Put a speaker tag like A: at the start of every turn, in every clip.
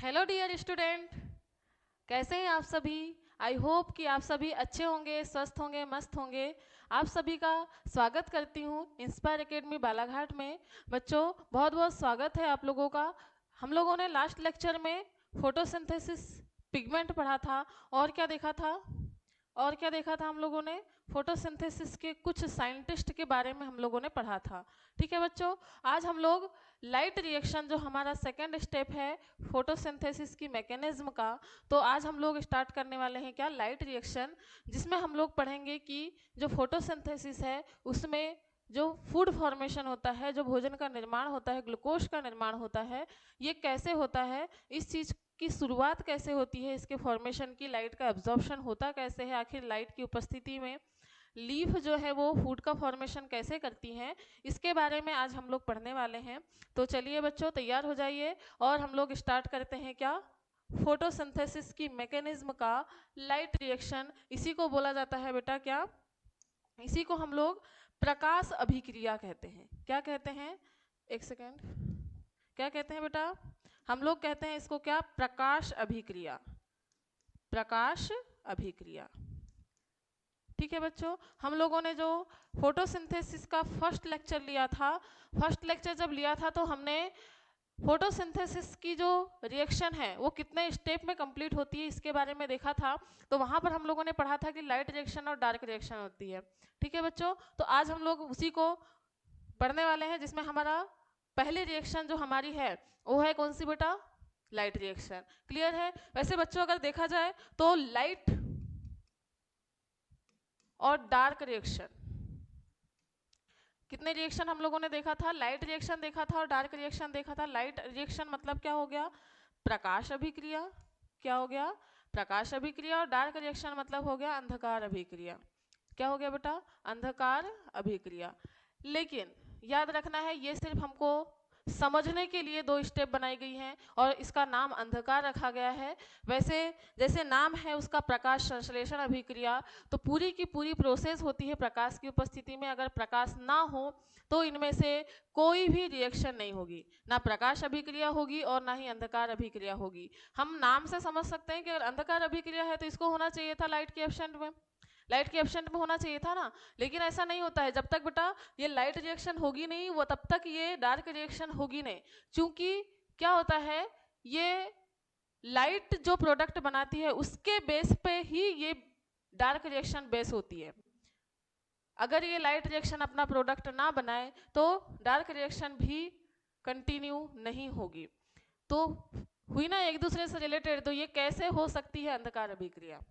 A: Hello dear student, कैसे हैं आप सभी। आई होप कि आप सभी अच्छे होंगे, स्वस्थ होंगे, मस्त होंगे। आप सभी का स्वागत करती हूँ इंस्पायर एकेडमी बालाघाट में। बच्चों, बहुत बहुत स्वागत है आप लोगों का। हम लोगों ने लास्ट लेक्चर में फोटोसिंथेसिस पिगमेंट पढ़ा था। और क्या देखा था हम लोगों ने फोटोसिंथेसिस के कुछ साइंटिस्ट के बारे में हम लोगों ने पढ़ा था। ठीक है बच्चों, आज हम लोग लाइट रिएक्शन जो हमारा सेकेंड स्टेप है फोटोसिंथेसिस की मैकेनिज्म का, तो आज हम लोग स्टार्ट करने वाले हैं क्या, लाइट रिएक्शन, जिसमें हम लोग पढ़ेंगे कि जो फोटोसिंथेसिस है उसमें जो फूड फॉर्मेशन होता है, जो भोजन का निर्माण होता है, ग्लूकोज का निर्माण होता है, ये कैसे होता है, इस चीज़ की शुरुआत कैसे होती है, इसके फॉर्मेशन की, लाइट का एब्जॉर्प्शन होता कैसे है, आखिर लाइट की उपस्थिति में लीफ जो है वो फूड का फॉर्मेशन कैसे करती हैं, इसके बारे में आज हम लोग पढ़ने वाले हैं। तो चलिए बच्चों, तैयार हो जाइए और हम लोग स्टार्ट करते हैं क्या, फोटोसिंथेसिस की मैकेनिज्म का लाइट रिएक्शन। इसी को बोला जाता है बेटा क्या, इसी को हम लोग प्रकाश अभिक्रिया कहते हैं। क्या कहते हैं, एक सेकेंड, क्या कहते हैं बेटा, हम लोग कहते हैं इसको क्या, प्रकाश अभिक्रिया, प्रकाश अभिक्रिया। ठीक है बच्चों, हम लोगों ने जो फोटोसिंथेसिस का फर्स्ट लेक्चर लिया था, फर्स्ट लेक्चर जब लिया था तो हमने फोटोसिंथेसिस की जो रिएक्शन है वो कितने स्टेप में कंप्लीट होती है इसके बारे में देखा था। तो वहां पर हम लोगों ने पढ़ा था कि लाइट रिएक्शन और डार्क रिएक्शन होती है। ठीक है बच्चों, तो आज हम लोग उसी को पढ़ने वाले हैं, जिसमें हमारा पहली रिएक्शन जो हमारी है वो है कौन सी बेटा, लाइट रिएक्शन। क्लियर है। वैसे बच्चों अगर देखा जाए तो लाइट और डार्क रिएक्शन, कितने रिएक्शन हम लोगों ने देखा था, लाइट रिएक्शन देखा था और डार्क रिएक्शन देखा था। लाइट रिएक्शन मतलब क्या हो गया, प्रकाश अभिक्रिया। क्या हो गया, प्रकाश अभिक्रिया। और डार्क रिएक्शन मतलब हो गया अंधकार अभिक्रिया। क्या हो गया बेटा, अंधकार अभिक्रिया। लेकिन याद रखना है, ये सिर्फ हमको समझने के लिए दो स्टेप बनाई गई हैं और इसका नाम अंधकार रखा गया है। वैसे जैसे नाम है उसका प्रकाश संश्लेषण अभिक्रिया, तो पूरी की पूरी प्रोसेस होती है प्रकाश की उपस्थिति में। अगर प्रकाश ना हो तो इनमें से कोई भी रिएक्शन नहीं होगी, ना प्रकाश अभिक्रिया होगी और ना ही अंधकार अभिक्रिया होगी। हम नाम से समझ सकते हैं कि अगर अंधकार अभिक्रिया है तो इसको होना चाहिए था लाइट के एब्सेंट में, लाइट के एब्सेंट में होना चाहिए था ना। लेकिन ऐसा नहीं होता है, जब तक बेटा ये लाइट रिएक्शन होगी नहीं वो तब तक ये डार्क रिएक्शन होगी नहीं। क्योंकि क्या होता है, ये लाइट जो प्रोडक्ट बनाती है उसके बेस पे ही ये डार्क रिएक्शन बेस होती है। अगर ये लाइट रिएक्शन अपना प्रोडक्ट ना बनाए तो डार्क रिएक्शन भी कंटिन्यू नहीं होगी। तो हुई ना एक दूसरे से रिलेटेड, तो ये कैसे हो सकती है अंधकार अभिक्रिया।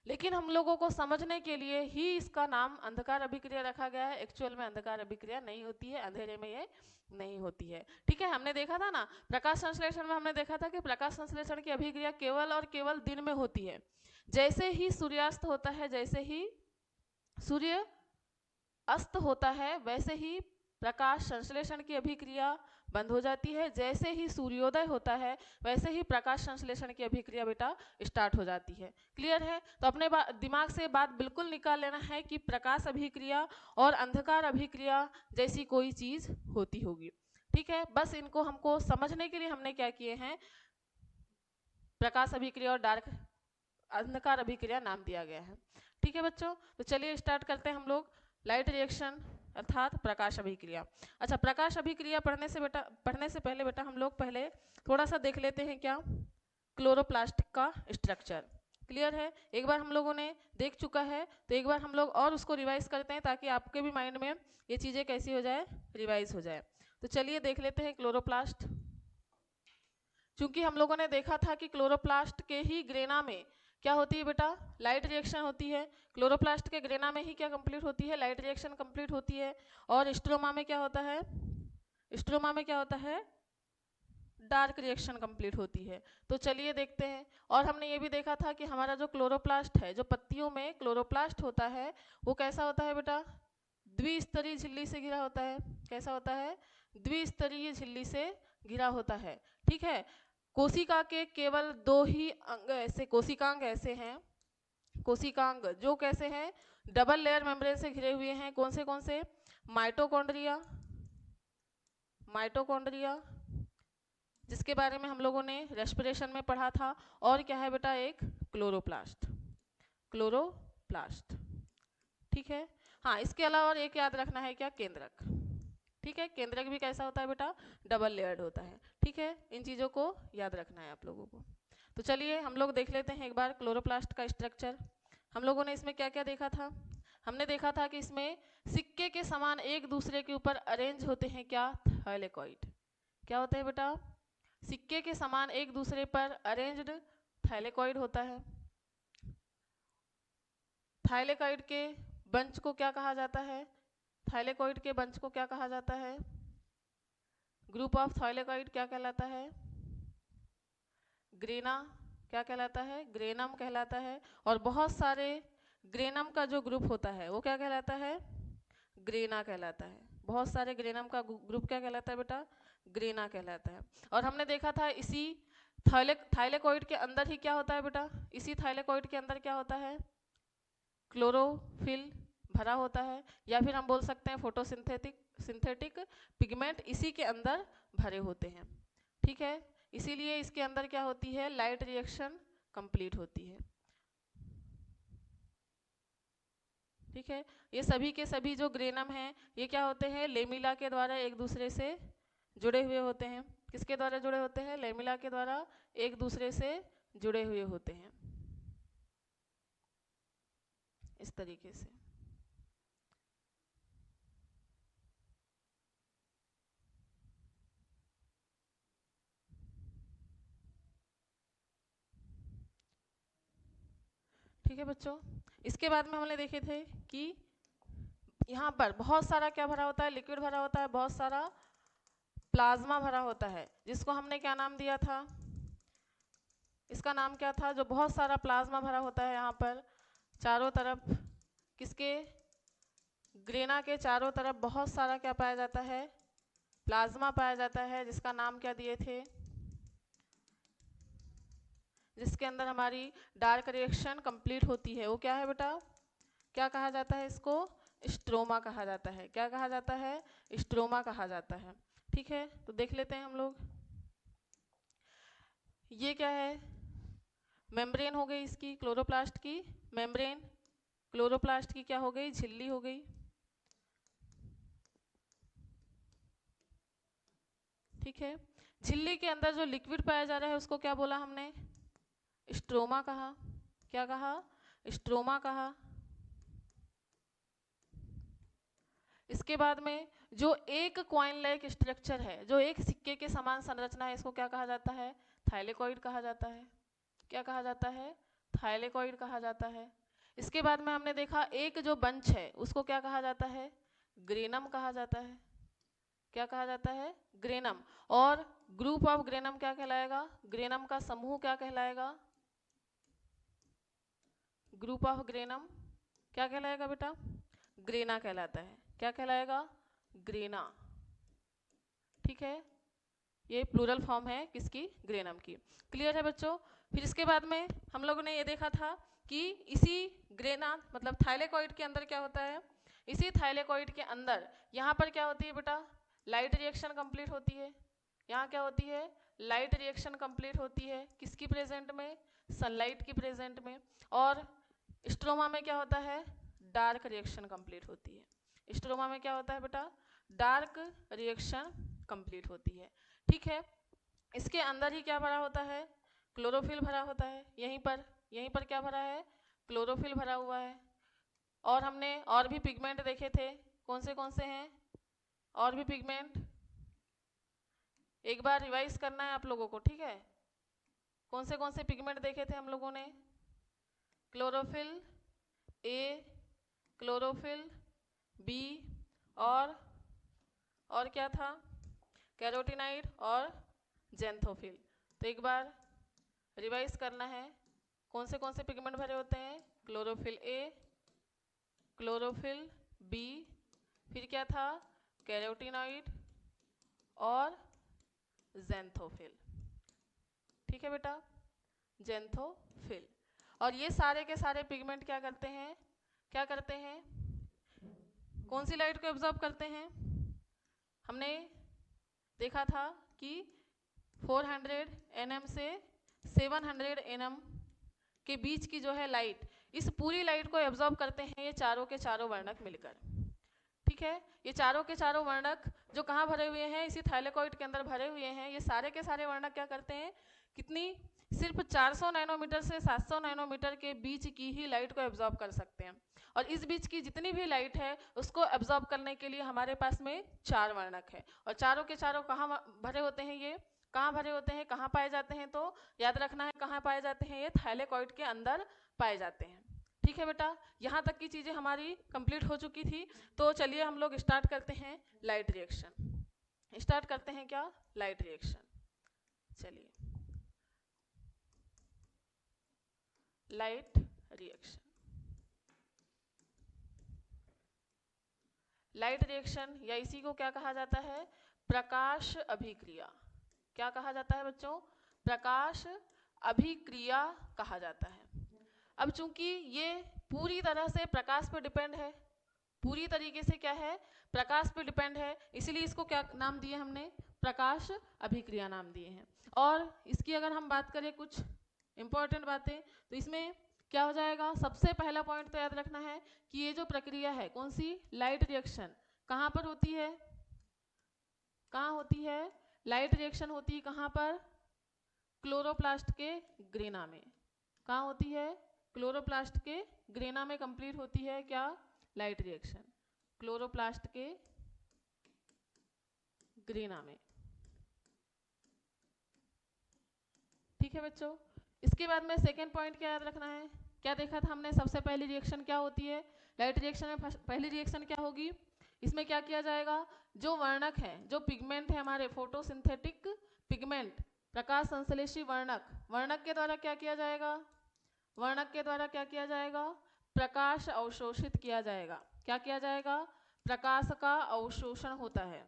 A: लेकिन हम लोगों को समझने के लिए ही इसका नाम अंधकार अभिक्रिया रखा गया है। एक्चुअल में अंधकार अभिक्रिया नहीं होती है, अंधेरे में ये नहीं होती है। ठीक है, हमने देखा था ना प्रकाश संश्लेषण में, हमने देखा था कि प्रकाश संश्लेषण की अभिक्रिया केवल और केवल दिन में होती है। जैसे ही सूर्यास्त होता है, जैसे ही सूर्य अस्त होता है, वैसे ही प्रकाश संश्लेषण की अभिक्रिया बंद हो जाती है। जैसे ही सूर्योदय होता है वैसे ही प्रकाश संश्लेषण की अभिक्रिया बेटा स्टार्ट हो जाती है। क्लियर है। तो अपने दिमाग से बात बिल्कुल निकाल लेना है कि प्रकाश अभिक्रिया और अंधकार अभिक्रिया जैसी कोई चीज होती होगी। ठीक है, बस इनको हमको समझने के लिए हमने क्या किए हैं, प्रकाश अभिक्रिया और डार्क अंधकार अभिक्रिया नाम दिया गया है। ठीक है बच्चों, तो चलिए स्टार्ट करते हैं हम लोग लाइट रिएक्शन अर्थात प्रकाश अभिक्रिया। अच्छा, प्रकाश अभिक्रिया पढ़ने से पहले बेटा हम लोग पहले थोड़ा सा देख लेते हैं क्या, क्लोरोप्लास्ट का स्ट्रक्चर। क्लियर है, एक बार हम लोगों ने देख चुका है तो एक बार हम लोग और उसको रिवाइज करते हैं ताकि आपके भी माइंड में ये चीज़ें कैसी हो जाए, रिवाइज हो जाए। तो चलिए देख लेते हैं क्लोरोप्लास्ट। चूंकि हम लोगों ने देखा था कि क्लोरोप्लास्ट के ही ग्रेना में क्या होती है बेटा, लाइट रिएक्शन होती है। क्लोरोप्लास्ट के ग्रेना में ही क्या कंप्लीट होती है, लाइट रिएक्शन कंप्लीट होती है। और स्ट्रोमा में क्या होता है, स्ट्रोमा में क्या होता है, डार्क रिएक्शन कंप्लीट होती है। तो चलिए देखते हैं। और हमने ये भी देखा था कि हमारा जो क्लोरोप्लास्ट है, जो पत्तियों में क्लोरोप्लास्ट होता है वो कैसा होता है बेटा, द्विस्तरीय झिल्ली से घिरा होता है। कैसा होता है, द्विस्तरीय झिल्ली से घिरा होता है। ठीक है, कोशिका के केवल दो ही अंग ऐसे, कोशिकांग ऐसे हैं, कोशिकांग जो कैसे हैं, डबल लेयर मेम्ब्रेन से घिरे हुए हैं। कौन से, माइटोकॉन्ड्रिया, माइटोकॉन्ड्रिया जिसके बारे में हम लोगों ने रेस्पिरेशन में पढ़ा था। और क्या है बेटा, एक क्लोरोप्लास्ट, क्लोरोप्लास्ट, ठीक है। हाँ, इसके अलावा और एक याद रखना है क्या, केंद्रक, ठीक है। केंद्रक भी कैसा होता है बेटा, डबल लेयर्ड होता है, ठीक है। इन चीज़ों को याद रखना है आप लोगों को। तो चलिए हम लोग देख लेते हैं एक बार क्लोरोप्लास्ट का स्ट्रक्चर। हम लोगों ने इसमें क्या क्या देखा था, हमने देखा था कि इसमें सिक्के के समान एक दूसरे के ऊपर अरेंज होते हैं क्या, थाइलेकॉइड। क्या होते हैं बेटा, सिक्के के समान एक दूसरे पर अरेंज्ड थाइलेकॉइड होता है। थाइलेकॉइड के बंच को क्या कहा जाता है, थाइलेकॉइड के बंच को क्या कहा जाता है, ग्रुप ऑफ थाइलेकॉइड क्या कहलाता है, ग्रेना क्या कहलाता है, ग्रेनम कहलाता है। और बहुत सारे ग्रेनम का जो ग्रुप होता है वो क्या कहलाता है, ग्रेना कहलाता है। बहुत सारे ग्रेनम का ग्रुप क्या कहलाता है बेटा, ग्रेना कहलाता है। और हमने देखा था इसी थाइलेकॉइड के अंदर ही क्या होता है बेटा, इसी थाइलेकॉइड के अंदर क्या होता है, क्लोरोफिल भरा होता है, या फिर हम बोल सकते हैं सिंथेटिक पिगमेंट इसी के अंदर भरे होते हैं, ठीक है। इसीलिए इसके अंदर क्या होती है, लाइट रिएक्शन कंप्लीट होती है, ठीक है। ये सभी के सभी जो ग्रेनम हैं ये क्या होते हैं, लेमिला के द्वारा एक दूसरे से जुड़े हुए होते हैं। किसके द्वारा जुड़े होते हैं, लेमिला के द्वारा एक दूसरे से जुड़े हुए होते हैं, इस तरीके से। ठीक है बच्चों, इसके बाद में हमने देखे थे कि यहाँ पर बहुत सारा क्या भरा होता है, लिक्विड भरा होता है, बहुत सारा प्लाज्मा भरा होता है, जिसको हमने क्या नाम दिया था, इसका नाम क्या था, जो बहुत सारा प्लाज्मा भरा होता है यहाँ पर चारों तरफ, किसके, ग्रेना के चारों तरफ बहुत सारा क्या पाया जाता है, प्लाज्मा पाया जाता है, जिसका नाम क्या दिए थे, जिसके अंदर हमारी डार्क रिएक्शन कंप्लीट होती है, वो क्या है बेटा, क्या कहा जाता है इसको, स्ट्रोमा कहा जाता है। क्या कहा जाता है, स्ट्रोमा कहा जाता है, ठीक है। तो देख लेते हैं हम लोग, ये क्या है, मेम्ब्रेन हो गई इसकी, क्लोरोप्लास्ट की मेम्ब्रेन, क्लोरोप्लास्ट की क्या हो गई, झिल्ली हो गई, ठीक है। झिल्ली के अंदर जो लिक्विड पाया जा रहा है उसको क्या बोला हमने, स्ट्रोमा कहा। क्या कहा, स्ट्रोमा कहा। इसके बाद में जो एक क्वाइन लाइक स्ट्रक्चर है, जो एक सिक्के के समान संरचना है, इसको क्या कहा जाता है, थाइलेकॉइड कहा जाता है। क्या कहा जाता है, थाइलेकॉइड कहा जाता है। इसके बाद में हमने देखा एक जो बंच है उसको क्या कहा जाता है, ग्रेनम कहा जाता है। क्या कहा जाता है, ग्रेनम। और ग्रुप ऑफ ग्रेनम क्या कहलाएगा, ग्रेनम का समूह क्या कहलाएगा, ग्रुप ऑफ ग्रेनम क्या कहलाएगा बेटा, ग्रेना कहलाता है। क्या कहलाएगा, ग्रेना, ठीक है। ये प्लूरल फॉर्म है किसकी, ग्रेनम की। क्लियर है बच्चों। फिर इसके बाद में हम लोगों ने ये देखा था कि इसी ग्रेना मतलब थाइलेकॉइड के अंदर क्या होता है, इसी थाइलेकॉइड के अंदर यहाँ पर क्या होती है बेटा, लाइट रिएक्शन कंप्लीट होती है। यहाँ क्या होती है, लाइट रिएक्शन कंप्लीट होती है, किसकी प्रेजेंट में, सनलाइट की प्रेजेंट में। और स्ट्रोमा में क्या होता है, डार्क रिएक्शन कंप्लीट होती है। स्ट्रोमा में क्या होता है बेटा, डार्क रिएक्शन कंप्लीट होती है, ठीक है। इसके अंदर ही क्या भरा होता है, क्लोरोफिल भरा होता है। यहीं पर क्या भरा है, क्लोरोफिल भरा हुआ है। और हमने और भी पिगमेंट देखे थे, कौन से हैं, और भी पिगमेंट एक बार रिवाइज करना है आप लोगों को, ठीक है। कौन से पिगमेंट देखे थे हम लोगों ने, क्लोरोफिल ए, क्लोरोफिल बी, और क्या था, कैरोटीनाइड और जेंथोफिल। तो एक बार रिवाइज करना है, कौन से पिगमेंट भरे होते हैं, क्लोरोफिल ए, क्लोरोफिल बी, फिर क्या था, कैरोटीनॉइड और जेंथोफिल, ठीक है बेटा, जेंथोफिल। और ये सारे के सारे पिगमेंट क्या करते हैं, कौन सी लाइट को एब्जॉर्ब करते हैं, हमने देखा था कि 400 nm से 700 nm के बीच की जो है लाइट, इस पूरी लाइट को एब्जॉर्ब करते हैं ये चारों के चारों वर्णक मिलकर। ठीक है, ये चारों के चारों वर्णक जो कहाँ भरे हुए हैं, इसी थाइलेकॉइड के अंदर भरे हुए हैं। ये सारे के सारे वर्णक क्या करते हैं, कितनी, सिर्फ 400 नैनोमीटर से 700 नैनोमीटर के बीच की ही लाइट को एब्जॉर्ब कर सकते हैं। और इस बीच की जितनी भी लाइट है उसको एब्जॉर्ब करने के लिए हमारे पास में 4 वर्णक है। और चारों के चारों कहाँ भरे होते हैं, ये कहाँ भरे होते हैं, कहाँ पाए जाते हैं, तो याद रखना है कहाँ पाए जाते हैं, ये थाइलेकॉइड के अंदर पाए जाते हैं। ठीक है बेटा, यहाँ तक की चीज़ें हमारी कंप्लीट हो चुकी थी। तो चलिए हम लोग स्टार्ट करते हैं लाइट रिएक्शन। स्टार्ट करते हैं क्या, लाइट रिएक्शन। चलिए, लाइट रिएक्शन। लाइट रिएक्शन या इसी को क्या कहा जाता है, प्रकाश अभिक्रिया। क्या कहा जाता है बच्चों, प्रकाश अभिक्रिया कहा जाता है। अब चूंकि ये पूरी तरह से प्रकाश पर डिपेंड है, पूरी तरीके से क्या है, प्रकाश पर डिपेंड है, इसीलिए इसको क्या नाम दिए हमने, प्रकाश अभिक्रिया नाम दिए हैं। और इसकी अगर हम बात करें कुछ इंपॉर्टेंट बातें, तो इसमें क्या हो जाएगा, सबसे पहला पॉइंट तो याद रखना है कि ये जो प्रक्रिया है, कौन सी, लाइट रिएक्शन, कहाँ पर होती है, कहाँ होती है, लाइट रिएक्शन होती है कहाँ पर, क्लोरोप्लास्ट के ग्रेना में। कहाँ होती है, क्लोरोप्लास्ट के ग्रेना में कंप्लीट होती है क्या, लाइट रिएक्शन, क्लोरोप्लास्ट के ग्रेना में। ठीक है बच्चों, इसके बाद में सेकेंड पॉइंट क्या याद रखना है, क्या देखा था हमने, सबसे पहली रिएक्शन क्या होती है, लाइट रिएक्शन में पहली रिएक्शन क्या होगी, इसमें क्या किया जाएगा, जो वर्णक है, जो पिगमेंट है हमारे, फोटोसिंथेटिक पिगमेंट, प्रकाश संश्लेषी वर्णक, वर्णक के द्वारा क्या किया जाएगा, वर्णक के द्वारा क्या किया जाएगा, प्रकाश अवशोषित किया जाएगा। क्या किया जाएगा, प्रकाश का अवशोषण होता है।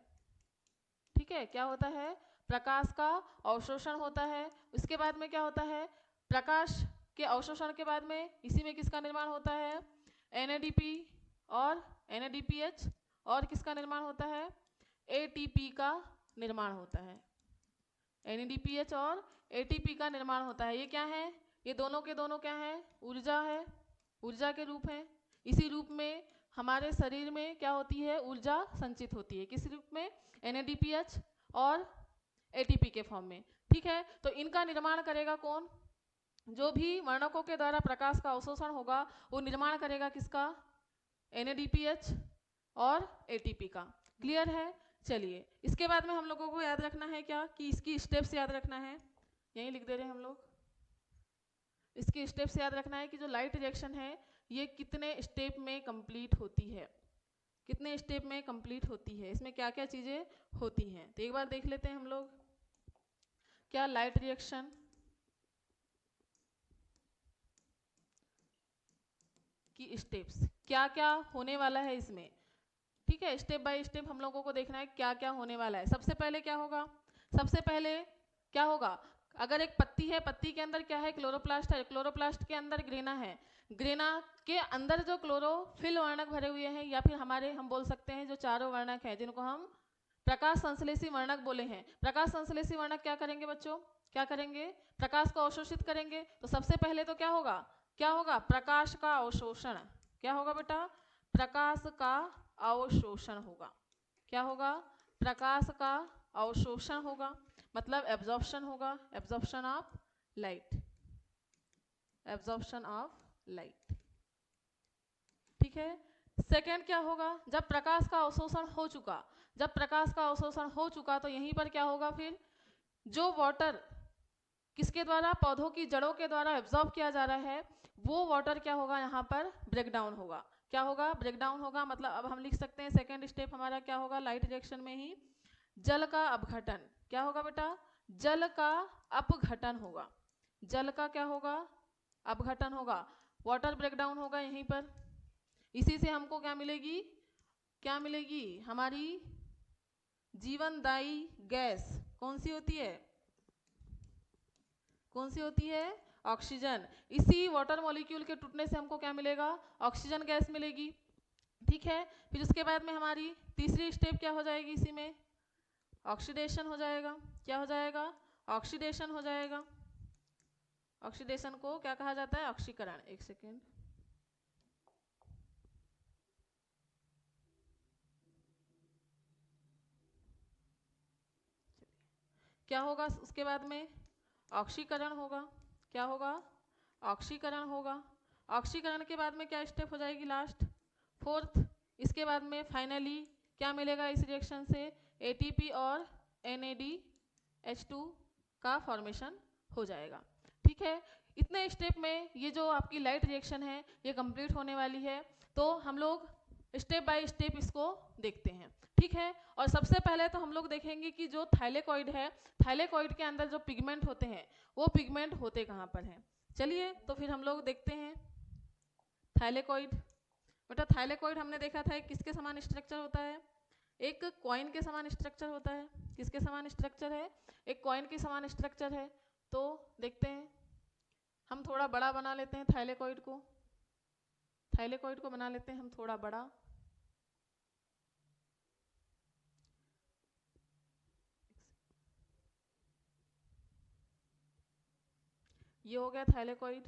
A: ठीक है, क्या होता है, प्रकाश का अवशोषण होता है। उसके बाद में क्या होता है, प्रकाश के अवशोषण के बाद में इसी में किसका निर्माण होता है, NADP और NADPH, और किसका निर्माण होता है, ATP का निर्माण होता है। NADPH और ATP का निर्माण होता है। ये क्या है, ये दोनों के दोनों क्या है, ऊर्जा है, ऊर्जा के रूप हैं। इसी रूप में हमारे शरीर में क्या होती है, ऊर्जा संचित होती है, किस रूप में, NADPH और ATP के फॉर्म में। ठीक है, तो इनका निर्माण करेगा कौन, जो भी वर्णकों के द्वारा प्रकाश का अवशोषण होगा वो निर्माण करेगा किसका, NADPH और ATP का। क्लियर है, चलिए इसके बाद में हम लोगों को याद रखना है क्या, कि इसकी स्टेप्स याद रखना है, यहीं लिख दे रहे हैं हम लोग। इसके स्टेप्स याद रखना है कि जो लाइट रिएक्शन है ये कितने स्टेप में कंप्लीट होती है, कितने स्टेप में कंप्लीट होती है, इसमें क्या क्या चीज़ें होती हैं। तो एक बार देख लेते हैं हम लोग, क्या लाइट रिएक्शन की स्टेप्स, क्या क्या होने वाला है इसमें। ठीक है, स्टेप बाय स्टेप हम लोगों को देखना है क्या क्या होने वाला है। सबसे पहले क्या होगा, सबसे पहले क्या होगा, अगर एक पत्ती है, पत्ती के अंदर क्या है, क्लोरोप्लास्ट है, क्लोरोप्लास्ट के अंदर ग्रेना है, ग्रेना के अंदर जो क्लोरोफिल वर्णक भरे हुए हैं, या फिर हमारे हम बोल सकते हैं जो चारों वर्णक हैं जिनको हम प्रकाश संश्लेषी वर्णक बोले हैं। प्रकाश संश्लेषी वर्णक क्या करेंगे बच्चों, क्या करेंगे, प्रकाश को अवशोषित करेंगे। तो सबसे पहले तो क्या होगा, क्या होगा, प्रकाश का अवशोषण। क्या होगा बेटा, प्रकाश का अवशोषण होगा। क्या होगा, प्रकाश का अवशोषण होगा, मतलब एब्जॉर्प्शन होगा, absorption of light, absorption of light. ठीक है, सेकेंड क्या होगा, जब प्रकाश का अवशोषण हो चुका, जब प्रकाश का अवशोषण हो चुका तो यहीं पर क्या होगा, फिर जो वाटर किसके द्वारा, पौधों की जड़ों के द्वारा एब्जॉर्ब किया जा रहा है, वो वाटर क्या होगा, यहाँ पर ब्रेक डाउन होगा। क्या होगा, ब्रेक डाउन होगा। मतलब अब हम लिख सकते हैं सेकेंड स्टेप हमारा क्या होगा, लाइट रिएक्शन में ही जल का अपघटन। क्या होगा बेटा, जल का अपघटन होगा, जल का क्या होगा, अपघटन होगा, वाटर ब्रेक डाउन होगा यहीं पर। इसी से हमको क्या मिलेगी, क्या मिलेगी, हमारी जीवनदायी गैस कौन सी होती है, कौन सी होती है, ऑक्सीजन। इसी वाटर मॉलिक्यूल के टूटने से हमको क्या मिलेगा, ऑक्सीजन गैस मिलेगी। ठीक है, फिर उसके बाद में हमारी तीसरी स्टेप क्या हो जाएगी, इसी में ऑक्सीडेशन हो जाएगा। क्या हो जाएगा, ऑक्सीडेशन हो जाएगा। ऑक्सीडेशन को क्या कहा जाता है? ऑक्सीकरण। एक सेकेंड, क्या होगा उसके बाद में? ऑक्सीकरण होगा। क्या होगा? ऑक्सीकरण होगा। ऑक्सीकरण के बाद में क्या स्टेप हो जाएगी? Last, fourth. इसके बाद में फाइनली क्या मिलेगा इस रिएक्शन से? एटीपी और NADH2 का फॉर्मेशन हो जाएगा। ठीक है, इतने स्टेप में ये जो आपकी लाइट रिएक्शन है ये कंप्लीट होने वाली है। तो हम लोग स्टेप बाय स्टेप इसको देखते हैं। ठीक है, और सबसे पहले तो हम लोग देखेंगे कि जो थाइलेकॉइड है, थाइलेकॉइड के अंदर जो पिगमेंट होते हैं वो पिगमेंट होते कहाँ पर हैं। चलिए तो फिर हम लोग देखते हैं थाइलेकॉइड। बेटा थाइलेकॉइड हमने देखा था किसके समान स्ट्रक्चर होता है? एक कॉइन के समान स्ट्रक्चर होता है। किसके समान स्ट्रक्चर है? एक कॉइन के समान स्ट्रक्चर है। तो देखते हैं, हम थोड़ा बड़ा बना लेते हैं थाइलेकॉइड को। थाइलेकॉइड को बना लेते हैं हम थोड़ा बड़ा। ये हो गया थाइलेकॉइड।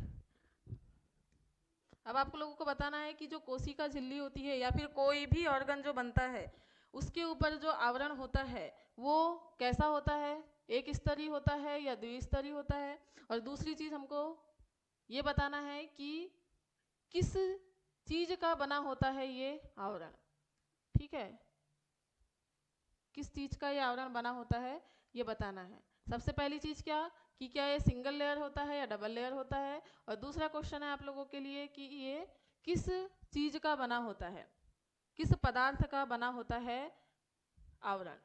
A: अब आप लोगों को बताना है कि जो कोशिका झिल्ली होती है या फिर कोई भी ऑर्गन जो बनता है उसके ऊपर जो आवरण होता है वो कैसा होता है? एक स्तरीय होता है या द्विस्तरीय होता है? और दूसरी चीज हमको ये बताना है कि किस चीज का बना होता है ये आवरण। ठीक है, किस चीज का ये आवरण बना होता है ये बताना है। सबसे पहली चीज कि क्या ये सिंगल लेयर होता है या डबल लेयर होता है। और दूसरा क्वेश्चन है आप लोगों के लिए कि ये किस चीज का बना होता है, किस पदार्थ का बना होता है आवरण।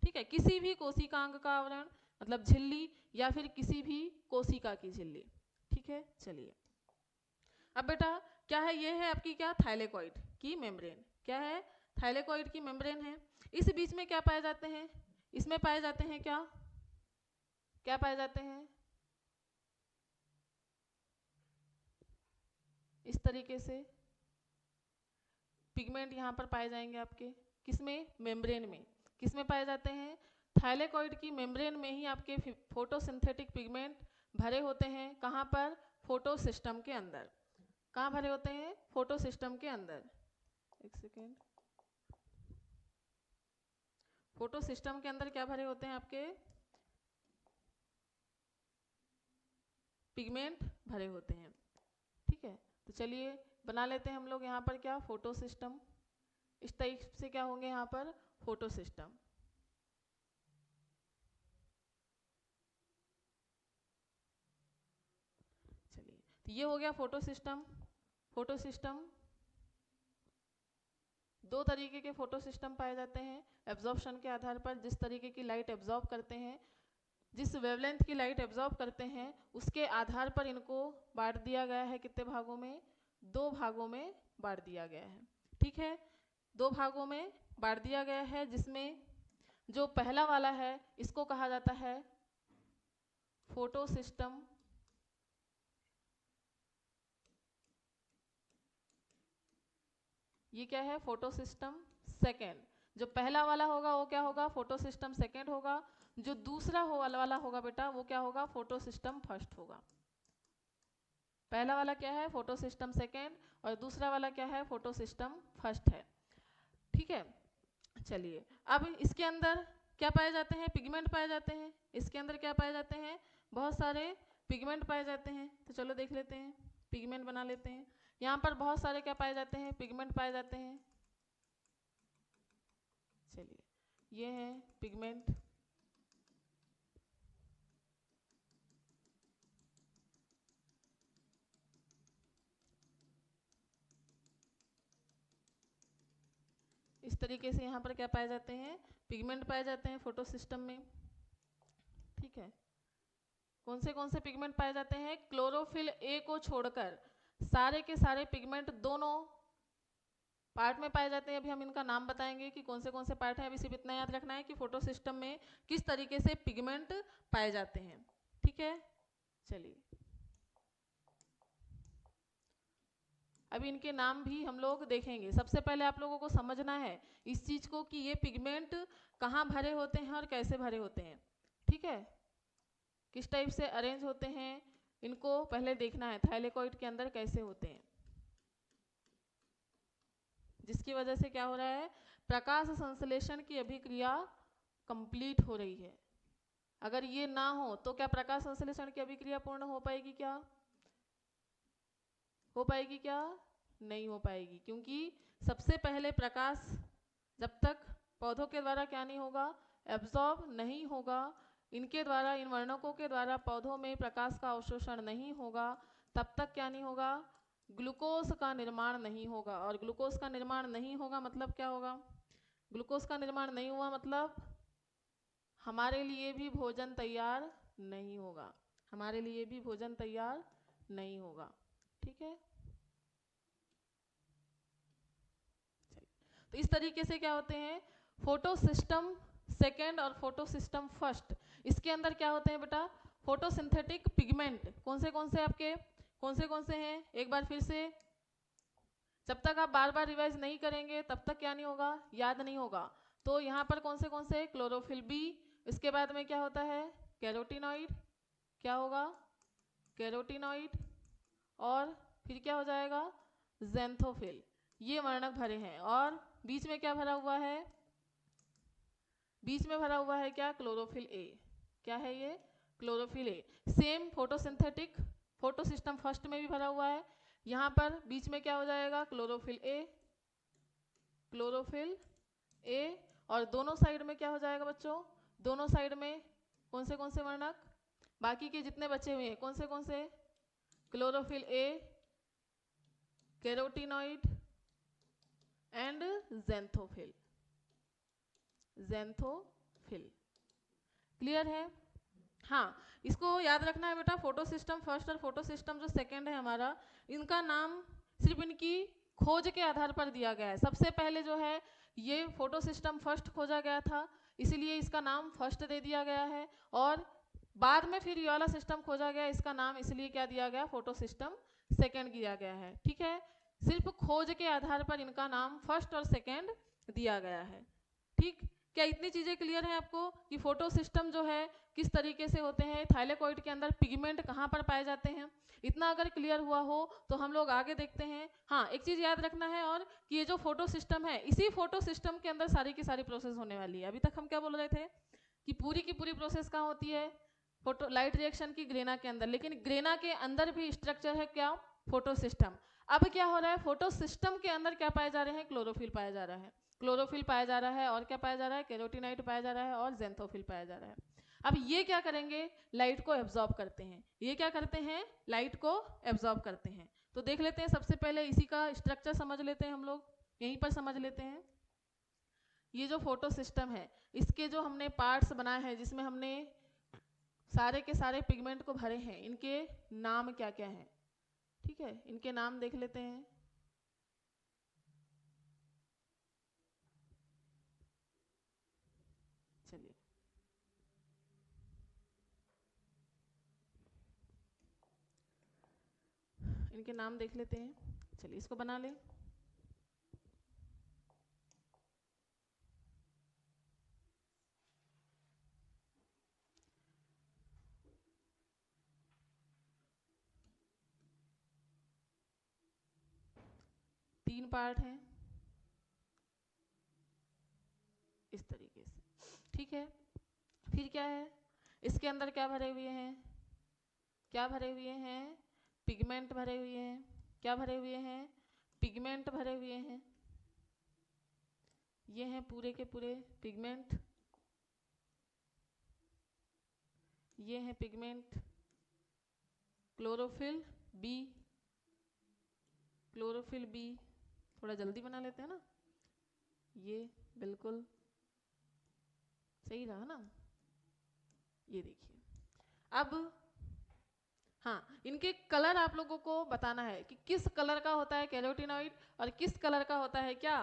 A: ठीक है, किसी भी कोशिकांग का आवरण मतलब झिल्ली या फिर किसी भी कोशिका की झिल्ली। ठीक है, चलिए अब बेटा क्या है? ये है आपकी क्या? थाइलेकॉइड की मेम्ब्रेन। क्या है? थाइलेकॉइड की मेम्ब्रेन है। इस बीच में क्या पाए जाते हैं? इसमें पाए जाते हैं क्या? क्या पाए जाते हैं? इस तरीके से पिगमेंट यहाँ पर पाए जाएंगे आपके। किसमें? मेम्ब्रेन में। किसमें पाए जाते हैं? थाइलेकॉइड की मेम्ब्रेन में ही आपके फोटोसिंथेटिक पिगमेंट भरे होते हैं। कहाँ पर? फोटो सिस्टम के अंदर। कहाँ भरे होते हैं? फोटो सिस्टम के अंदर। एक सेकेंड, फोटो सिस्टम के अंदर क्या भरे होते हैं आपके? पिगमेंट भरे होते हैं। ठीक है, तो चलिए बना लेते हैं हम लोग यहाँ पर क्या? Photo system. इस टाइप से क्या होंगे यहाँ पर? Photo system. चलिए तो ये हो गया फोटो सिस्टम। फोटो सिस्टम, दो तरीके के फोटो सिस्टम पाए जाते हैं एब्जॉर्प्शन के आधार पर। जिस तरीके की लाइट एब्जॉर्ब करते हैं, जिस वेवलेंथ की लाइट एब्जॉर्ब करते हैं उसके आधार पर इनको बांट दिया गया है। कितने भागों में? दो भागों में बांट दिया गया है। ठीक है, दो भागों में बांट दिया गया है, जिसमें जो पहला वाला है इसको कहा जाता है फोटो सिस्टम। ये क्या है? Photo system second. जो पहला वाला होगा वो क्या होगा? फोटो सिस्टम सेकेंड होगा। जो दूसरा वाला होगा बेटा वो क्या होगा? फोटो सिस्टम फर्स्ट होगा। पहला वाला क्या है? फोटो सिस्टम सेकेंड, और दूसरा वाला क्या है? फोटो सिस्टम फर्स्ट है। ठीक है, चलिए अब इसके अंदर क्या पाए जाते हैं? पिगमेंट पाए जाते हैं। इसके अंदर क्या पाए जाते हैं? बहुत सारे पिगमेंट पाए जाते हैं। तो चलो देख लेते हैं, पिगमेंट बना लेते हैं। यहाँ पर बहुत सारे क्या पाए जाते हैं? पिगमेंट पाए जाते हैं। चलिए ये है पिगमेंट। इस तरीके से यहाँ पर क्या पाए जाते हैं? पिगमेंट पाए जाते हैं फोटो सिस्टम में। ठीक है, कौन से पिगमेंट पाए जाते हैं? क्लोरोफिल ए को छोड़कर सारे के सारे पिगमेंट दोनों पार्ट में पाए जाते हैं। अभी हम इनका नाम बताएंगे कि कौन से पार्ट हैं। अभी सिर्फ इतना याद रखना है कि फोटो सिस्टम में किस तरीके से पिगमेंट पाए जाते हैं। ठीक है, चलिए अभी इनके नाम भी हम लोग देखेंगे। सबसे पहले आप लोगों को समझना है इस चीज को कि ये पिगमेंट कहाँ भरे होते हैं और कैसे भरे होते हैं। ठीक है, किस टाइप से अरेंज होते हैं, इनको पहले देखना है थाइलेकोइड के अंदर कैसे होते हैं, जिसकी वजह से क्या हो रहा है, प्रकाश संश्लेषण की अभिक्रिया कंप्लीट हो रही है। अगर ये ना हो तो क्या प्रकाश संश्लेषण की अभिक्रिया पूर्ण हो पाएगी, क्या हो पाएगी, क्या नहीं हो पाएगी, क्योंकि सबसे पहले प्रकाश जब तक पौधों के द्वारा क्या नहीं होगा, एब्जॉर्ब नहीं होगा, इनके द्वारा, इन वर्णकों के द्वारा पौधों में प्रकाश का अवशोषण नहीं होगा, तब तक क्या नहीं होगा, ग्लूकोज का निर्माण नहीं होगा। और ग्लूकोज का निर्माण नहीं होगा मतलब क्या होगा, ग्लूकोज का निर्माण नहीं हुआ मतलब हमारे लिए भी भोजन तैयार नहीं होगा, हमारे लिए भी भोजन तैयार नहीं होगा। ठीक है, तो इस तरीके से क्या होते हैं, फोटो सिस्टम सेकेंड और फोटो सिस्टम फर्स्ट। इसके अंदर क्या होते हैं बेटा, फोटोसिंथेटिक पिगमेंट कौन से आपके कौन से हैं, एक बार फिर से, जब तक आप बार बार रिवाइज नहीं करेंगे तब तक क्या नहीं होगा, याद नहीं होगा। तो यहाँ पर कौन से, क्लोरोफिल बी, इसके बाद में क्या होता है, कैरोटीनॉइड, क्या होगा, कैरोटीनॉइड, और फिर क्या हो जाएगा, ज़ैंथोफिल। ये वर्णक भरे हैं, और बीच में क्या भरा हुआ है, बीच में भरा हुआ है क्या, क्लोरोफिल ए, क्या है ये, chlorophyll A. Same photosynthetic photo system first में भी भरा हुआ है, यहाँ पर बीच में क्या हो जाएगा, क्लोरोफिल ए, क्लोरोफिल ए, और दोनों साइड में क्या हो जाएगा बच्चों, दोनों साइड में कौन से वर्णक, बाकी के जितने बचे हुए हैं कौन से, chlorophyll A, carotenoid and xanthophyll, xanthophyll. Clear है, हाँ, इसको याद रखना है बेटा, फोटो सिस्टम फर्स्ट और फोटो सिस्टम जो सेकेंड है हमारा, इनका नाम सिर्फ इनकी खोज के आधार पर दिया गया है। सबसे पहले जो है ये फोटो सिस्टम फर्स्ट खोजा गया था, इसीलिए इसका नाम फर्स्ट दे दिया गया है, और बाद में फिर ये वाला सिस्टम खोजा गया, इसका नाम इसलिए क्या दिया गया, फोटो सिस्टम सेकेंड दिया गया है। ठीक है, सिर्फ खोज के आधार पर इनका नाम फर्स्ट और सेकेंड दिया गया है। ठीक, क्या इतनी चीज़ें क्लियर हैं आपको कि फोटो सिस्टम जो है किस तरीके से होते हैं, थाइलेकोइड के अंदर पिगमेंट कहाँ पर पाए जाते हैं, इतना अगर क्लियर हुआ हो तो हम लोग आगे देखते हैं। हाँ, एक चीज़ याद रखना है, और कि ये जो फोटो सिस्टम है, इसी फोटो सिस्टम के अंदर सारी की सारी प्रोसेस होने वाली है। अभी तक हम क्या बोल रहे थे कि पूरी की पूरी प्रोसेस कहाँ होती है, फोटो लाइट रिएक्शन की ग्रेना के अंदर, लेकिन ग्रेना के अंदर भी स्ट्रक्चर है क्या, फोटो सिस्टम। अब क्या हो रहा है, फोटो सिस्टम के अंदर क्या पाए जा रहे हैं, क्लोरोफिल पाया जा रहा है, क्लोरोफिल पाया जा रहा है, और क्या पाया जा रहा है, कैरोटीनॉइड पाया जा रहा है, और ज़ैंथोफिल पाया जा रहा है। अब ये क्या करेंगे, लाइट को एब्जॉर्ब करते हैं, ये क्या करते हैं, लाइट को एब्जॉर्ब करते हैं। तो देख लेते हैं, सबसे पहले इसी का स्ट्रक्चर समझ लेते हैं हम लोग, यहीं पर समझ लेते हैं। ये जो फोटो सिस्टम है, इसके जो हमने पार्ट्स बनाए हैं, जिसमें हमने सारे के सारे पिगमेंट को भरे हैं, इनके नाम क्या क्या हैं। ठीक है, इनके नाम देख लेते हैं। चलिए, इनके नाम देख लेते हैं। चलिए, इसको बना लें। तीन पार्ट हैं इस तरीके से। ठीक है, फिर क्या है, इसके अंदर क्या भरे हुए हैं, क्या भरे हुए हैं, पिगमेंट भरे हुए हैं, क्या भरे हुए हैं, पिगमेंट भरे हुए हैं। ये हैं पूरे के पूरे पिगमेंट, ये हैं pigment, chlorophyll B, chlorophyll B, थोड़ा जल्दी बना लेते हैं ना, ये बिल्कुल सही रहा ना। ये देखिए, अब हाँ, इनके कलर आप लोगों को बताना है कि किस कलर का होता है कैरोटीनॉइड, और किस कलर का होता है क्या,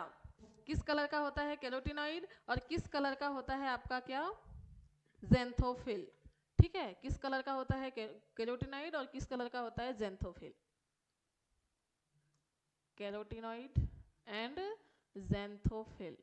A: किस कलर का होता है कैरोटीनॉइड, और किस कलर का होता है आपका क्या, ज़ैंथोफिल। ठीक है, किस कलर का होता है कैरोटीनॉइड, और किस कलर का होता है ज़ैंथोफिल, कैरोटीनॉइड एंड ज़ैंथोफिल।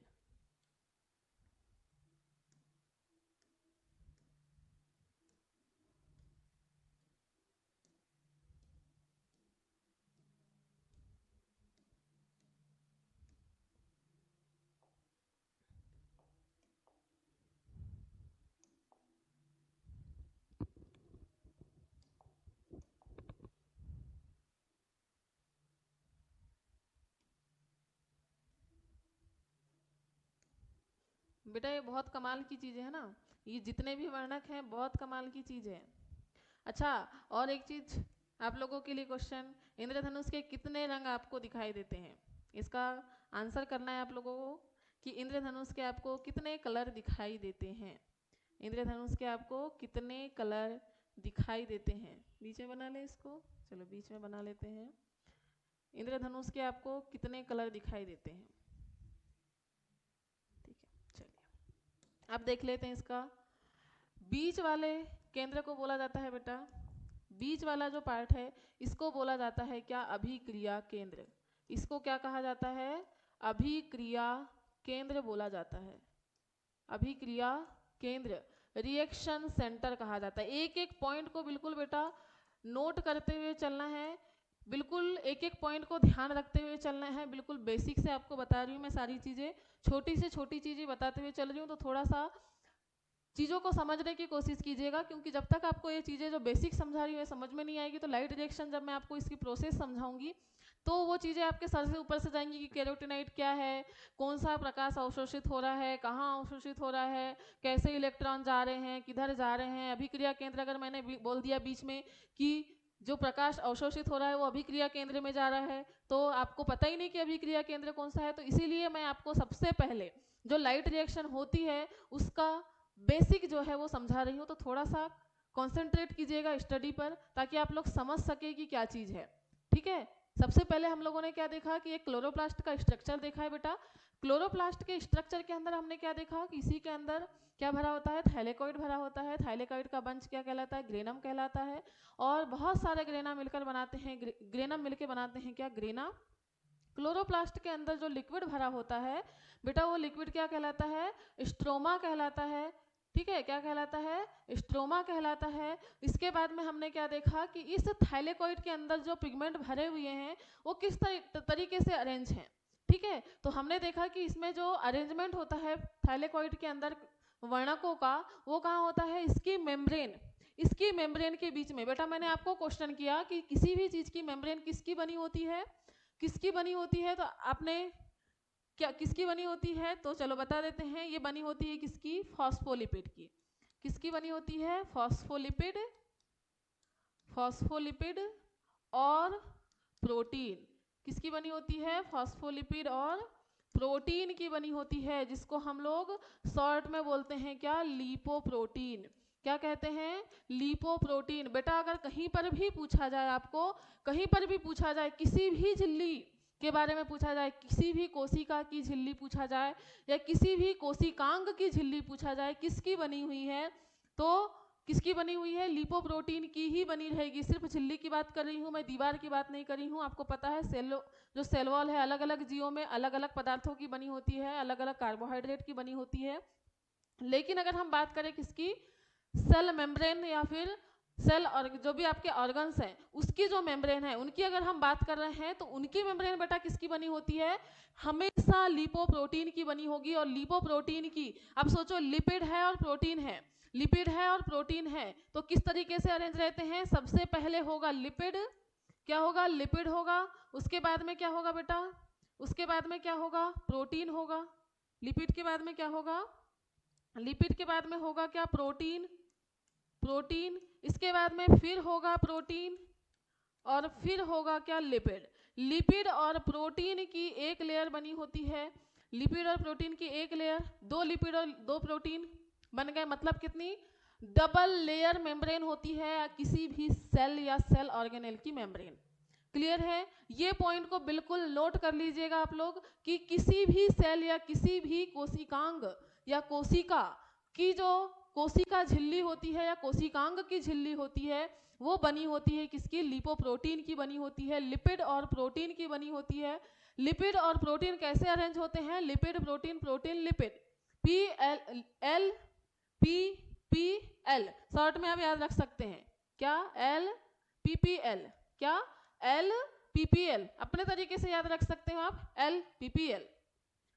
A: बेटा ये बहुत कमाल की चीज़ें है ना, ये जितने भी वर्णक हैं बहुत कमाल की चीज़ है। अच्छा, और एक चीज आप लोगों के लिए क्वेश्चन, इंद्रधनुष के कितने रंग आपको दिखाई देते हैं? इसका आंसर करना है आप लोगों को कि इंद्रधनुष के आपको कितने कलर दिखाई देते हैं। इंद्रधनुष के आपको कितने कलर दिखाई देते हैं? बीच में बना ले इसको, चलो बीच में बना लेते हैं। इंद्रधनुष के आपको कितने कलर दिखाई देते हैं? ठीक है, चलिए अब देख लेते हैं इसका। बीच वाले केंद्र को बोला जाता है बेटा, बीच वाला जो पार्ट है इसको बोला जाता है क्या? अभिक्रिया केंद्र। इसको क्या कहा जाता है? अभिक्रिया केंद्र बोला जाता है। अभिक्रिया केंद्र, रिएक्शन सेंटर कहा जाता है। एक एक पॉइंट को बिल्कुल बेटा नोट करते हुए चलना है, बिल्कुल एक एक पॉइंट को ध्यान रखते हुए चलना है। बिल्कुल बेसिक से आपको बता रही हूँ मैं सारी चीज़ें, छोटी से छोटी चीज़ें बताते हुए चल रही हूँ, तो थोड़ा सा चीज़ों को समझने की कोशिश कीजिएगा, क्योंकि जब तक आपको ये चीज़ें जो बेसिक समझा रही हूँ समझ में नहीं आएगी, तो लाइट रिएक्शन जब मैं आपको इसकी प्रोसेस समझाऊंगी तो वो चीज़ें आपके सर से ऊपर से जाएंगी कि कैरोटिनाइट क्या है, कौन सा प्रकाश अवशोषित हो रहा है, कहाँ अवशोषित हो रहा है, कैसे इलेक्ट्रॉन जा रहे हैं, किधर जा रहे हैं। अभिक्रिया केंद्र अगर मैंने बोल दिया बीच में कि जो प्रकाश अवशोषित हो रहा है वो अभिक्रिया केंद्र में जा रहा है, तो आपको पता ही नहीं कि अभिक्रिया केंद्र कौन सा है। तो इसीलिए मैं आपको सबसे पहले जो लाइट रिएक्शन होती है उसका बेसिक जो है वो समझा रही हूँ, तो थोड़ा सा कॉन्सेंट्रेट कीजिएगा स्टडी पर ताकि आप लोग समझ सके कि क्या चीज़ है। ठीक है, सबसे पहले हम लोगों ने क्या देखा कि एक क्लोरोप्लास्ट का स्ट्रक्चर देखा है बेटा। क्लोरोप्लास्ट के स्ट्रक्चर के अंदर हमने क्या देखा कि इसी के अंदर क्या भरा होता है? थाइलेकॉइड भरा होता है। थाइलेकॉइड का बंच क्या कहलाता है? ग्रेनम कहलाता है। और बहुत सारे ग्रेना मिलकर बनाते हैं, ग्रेनम मिलकर बनाते हैं क्या? ग्रेना। क्लोरोप्लास्ट के अंदर जो लिक्विड भरा होता है बेटा, वो लिक्विड क्या कहलाता है? स्ट्रोमा कहलाता है। ठीक है, क्या कहलाता है? स्ट्रोमा कहलाता है। इसके बाद में हमने क्या देखा कि इस थाइलेकॉइड के अंदर जो पिगमेंट भरे हुए हैं वो किस तरीके से अरेंज हैं। ठीक है, तो हमने देखा कि इसमें जो अरेंजमेंट होता है थाइलेकॉइड के अंदर वर्णकों का, वो कहाँ होता है? इसकी मेम्ब्रेन, इसकी मेम्ब्रेन के बीच में। बेटा मैंने आपको क्वेश्चन किया कि किसी भी चीज की मेम्ब्रेन किसकी बनी होती है? किसकी बनी होती है? तो आपने क्या किसकी बनी होती है? तो चलो बता देते हैं, ये बनी होती है किसकी? फॉस्फोलिपिड की। किसकी बनी होती है? फॉस्फोलिपिड, फॉस्फोलिपिड और प्रोटीन। किसकी बनी होती है? फॉस्फोलिपिड और प्रोटीन की बनी होती है, जिसको हम लोग शॉर्ट में बोलते हैं क्या? लिपोप्रोटीन। क्या कहते हैं? लिपोप्रोटीन। बेटा अगर कहीं पर भी पूछा जाए आपको, कहीं पर भी पूछा जाए, किसी भी झिल्ली के बारे में पूछा जाए, किसी भी कोशिका की झिल्ली पूछा जाए या किसी भी कोशिकांग की झिल्ली पूछा जाए, किसकी बनी हुई है? तो किसकी बनी हुई है? लिपोप्रोटीन की ही बनी रहेगी। सिर्फ झिल्ली की बात कर रही हूँ मैं, दीवार की बात नहीं कर रही हूँ। आपको पता है जो सेल वॉल है अलग अलग जीवों में अलग अलग पदार्थों की बनी होती है, अलग अलग कार्बोहाइड्रेट की बनी होती है। लेकिन अगर हम बात करें किसकी? सेल मेम्ब्रेन या फिर सेल और जो भी आपके ऑर्गन्स हैं उसकी जो मेम्ब्रेन है उनकी अगर हम बात कर रहे हैं, तो उनकी मेम्ब्रेन बेटा किसकी बनी होती है? हमेशा लिपोप्रोटीन की बनी होगी। और लिपोप्रोटीन की, अब सोचो लिपिड है और प्रोटीन है, लिपिड है और प्रोटीन है, तो किस तरीके से अरेंज रहते हैं? सबसे पहले होगा लिपिड, क्या होगा? लिपिड होगा। उसके बाद में क्या होगा बेटा? उसके बाद में क्या होगा? प्रोटीन होगा। लिपिड के बाद में क्या होगा? लिपिड के बाद में होगा क्या? Protein, protein. इसके बाद में फिर होगा प्रोटीन और फिर होगा क्या? लिपिड। लिपिड और प्रोटीन की एक लेयर बनी होती है, लिपिड और प्रोटीन की एक लेयर, दो लिपिड और दो प्रोटीन बन गए, मतलब कितनी? डबल लेयर मेम्ब्रेन होती है किसी भी सेल या सेल ऑर्गेनेल की मेम्ब्रेन। क्लियर है? ये पॉइंट को बिल्कुल नोट कर लीजिएगा आप लोग कि किसी भी सेल या किसी भी कोशिकांग या कोशिका की जो कोशिका झिल्ली होती है या कोशिकांग की झिल्ली होती है, वो बनी होती है किसकी? लिपोप्रोटीन की बनी होती है, लिपिड और प्रोटीन की बनी होती है। लिपिड और प्रोटीन कैसे अरेंज होते हैं? Lipid protein protein lipid, P L L P P L, short में आप याद रख सकते हैं क्या? एल पी पी एल, क्या? एल पी पी एल, अपने तरीके से याद रख सकते हो आप, एल पी पी एल।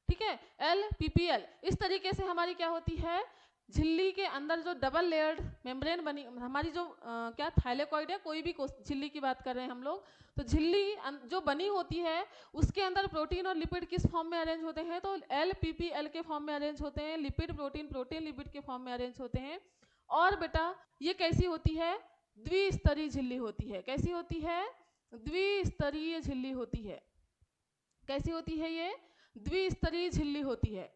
A: ठीक है, एल पी पी एल। इस तरीके से हमारी क्या होती है? झिल्ली के अंदर जो डबल लेयर्ड मेम्ब्रेन बनी, हमारी जो क्या थाइलेकॉइड है, कोई भी झिल्ली की बात कर रहे हैं हम लोग, तो झिल्ली जो बनी होती है उसके अंदर प्रोटीन और लिपिड किस फॉर्म में अरेंज होते हैं, तो LPPL के फॉर्म में अरेंज होते हैं, लिपिड प्रोटीन प्रोटीन लिपिड के फॉर्म में अरेंज होते हैं। और बेटा ये कैसी होती है, द्विस्तरीय झिल्ली होती है। कैसी होती है, द्विस्तरीय झिल्ली होती है। कैसी होती है ये, द्विस्तरीय झिल्ली होती है।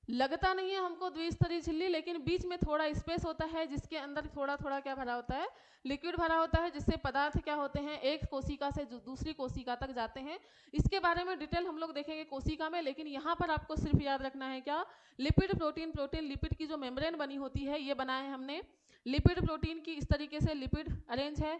A: लगता नहीं है हमको द्विस्तरीय झिल्ली, लेकिन बीच में थोड़ा स्पेस होता है जिसके अंदर थोड़ा थोड़ा क्या भरा होता है, लिक्विड भरा होता है, जिससे पदार्थ क्या होते हैं एक कोशिका से दूसरी कोशिका तक जाते हैं। इसके बारे में डिटेल हम लोग देखेंगे कोशिका में, लेकिन यहाँ पर आपको सिर्फ याद रखना है क्या, लिपिड प्रोटीन प्रोटीन लिपिड की जो मेम्ब्रेन बनी होती है ये बनाए हमने। लिपिड प्रोटीन की इस तरीके से लिपिड अरेंज है,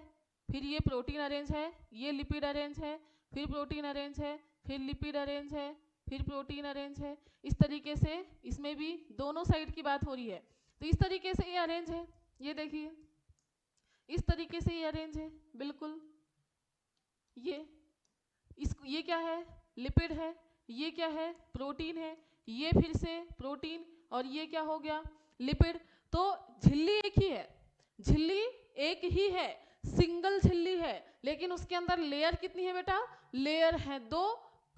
A: फिर ये प्रोटीन अरेंज है, ये लिपिड अरेंज है, फिर प्रोटीन अरेंज है, फिर लिपिड अरेंज है, फिर प्रोटीन अरेंज है। इस तरीके से इसमें भी दोनों साइड की बात हो रही है, तो इस तरीके से ये अरेंज है। ये देखिए इस तरीके से ये अरेंज है बिल्कुल। ये क्या है, लिपिड है, ये क्या है, प्रोटीन है, ये फिर से प्रोटीन, और ये क्या हो गया, लिपिड। तो झिल्ली एक ही है, झिल्ली एक ही है, सिंगल झिल्ली है, लेकिन उसके अंदर लेयर कितनी है बेटा, लेयर है दो।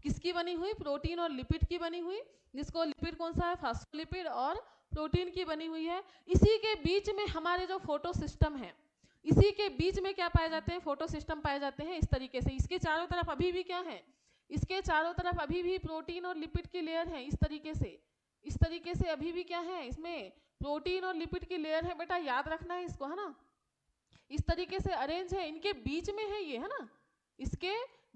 A: किसकी बनी हुई, प्रोटीन और लिपिड की बनी हुई, जिसको लिपिड कौन सा है, फास्फोलिपिड, और प्रोटीन की बनी हुई है। इसी के बीच में हमारे जो फोटो सिस्टम है, इसी के बीच में क्या पाए जाते हैं, फोटो सिस्टम पाए जाते हैं। इस तरीके से इसके चारों तरफ अभी भी क्या है, इसके चारों तरफ अभी भी प्रोटीन और लिपिड की लेयर है। इस तरीके से अभी भी क्या है, इसमें प्रोटीन और लिपिड की लेयर है बेटा, याद रखना है इसको, है ना। इस तरीके से अरेंज है, इनके बीच में है ये, है ना, इसके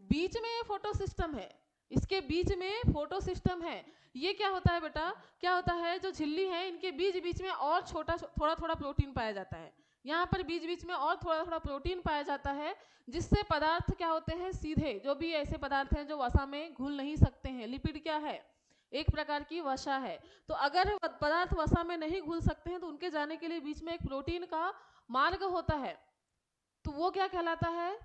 A: बीच में ये फोटो सिस्टम है, इसके बीच में फोटो सिस्टम है। ये क्या होता है बेटा, क्या होता है, जो झिल्ली है इनके बीच बीच में और छोटा थोड़ा थोड़ा प्रोटीन पाया जाता है, यहाँ पर बीच बीच में और थोड़ा थोड़ा प्रोटीन पाया जाता है, जिससे पदार्थ क्या होते हैं, सीधे जो भी ऐसे पदार्थ हैं जो वसा में घुल नहीं सकते हैं। लिपिड क्या है, एक प्रकार की वसा है। तो अगर पदार्थ वसा में नहीं घुल सकते हैं तो उनके जाने के लिए बीच में एक प्रोटीन का मार्ग होता है, तो वो क्या कहलाता है,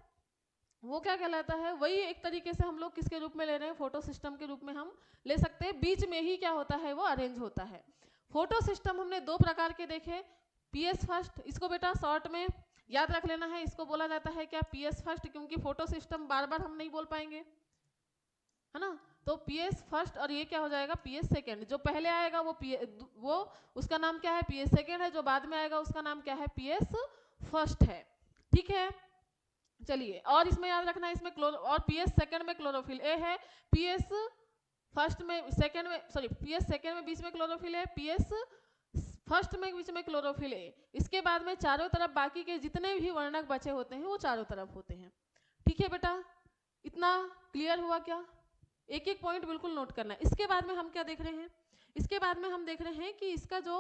A: वो क्या कहलाता है, वही एक तरीके से हम लोग किसके रूप में ले रहे हैं, फोटो सिस्टम के रूप में हम ले सकते हैं। बीच में ही क्या होता है, वो अरेंज होता है। फोटो सिस्टम हमने दो प्रकार के देखे, PS फर्स्ट, इसको बेटा शॉर्ट में याद रख लेना है, इसको बोला जाता है क्या, PS फर्स्ट, क्योंकि फोटो सिस्टम बार बार हम नहीं बोल पाएंगे, है ना। तो PS फर्स्ट, और ये क्या हो जाएगा, PS सेकेंड। जो पहले आएगा वो उसका नाम क्या है, PS सेकेंड है, जो बाद में आएगा उसका नाम क्या है, PS फर्स्ट है। ठीक है, चलिए, और इसमें याद रखना है, इसमें और PS सेकेंड में क्लोरोफिल ए है, PS फर्स्ट में सेकेंड में, सॉरी PS सेकेंड में बीच में क्लोरोफिल है, PS फर्स्ट में बीच में क्लोरोफिल ए। इसके बाद में चारों तरफ बाकी के जितने भी वर्णक बचे होते हैं वो चारों तरफ होते हैं। ठीक है बेटा, इतना क्लियर हुआ क्या, एक एक पॉइंट बिल्कुल नोट करना है। इसके बाद में हम क्या देख रहे हैं, इसके बाद में हम देख रहे हैं कि इसका जो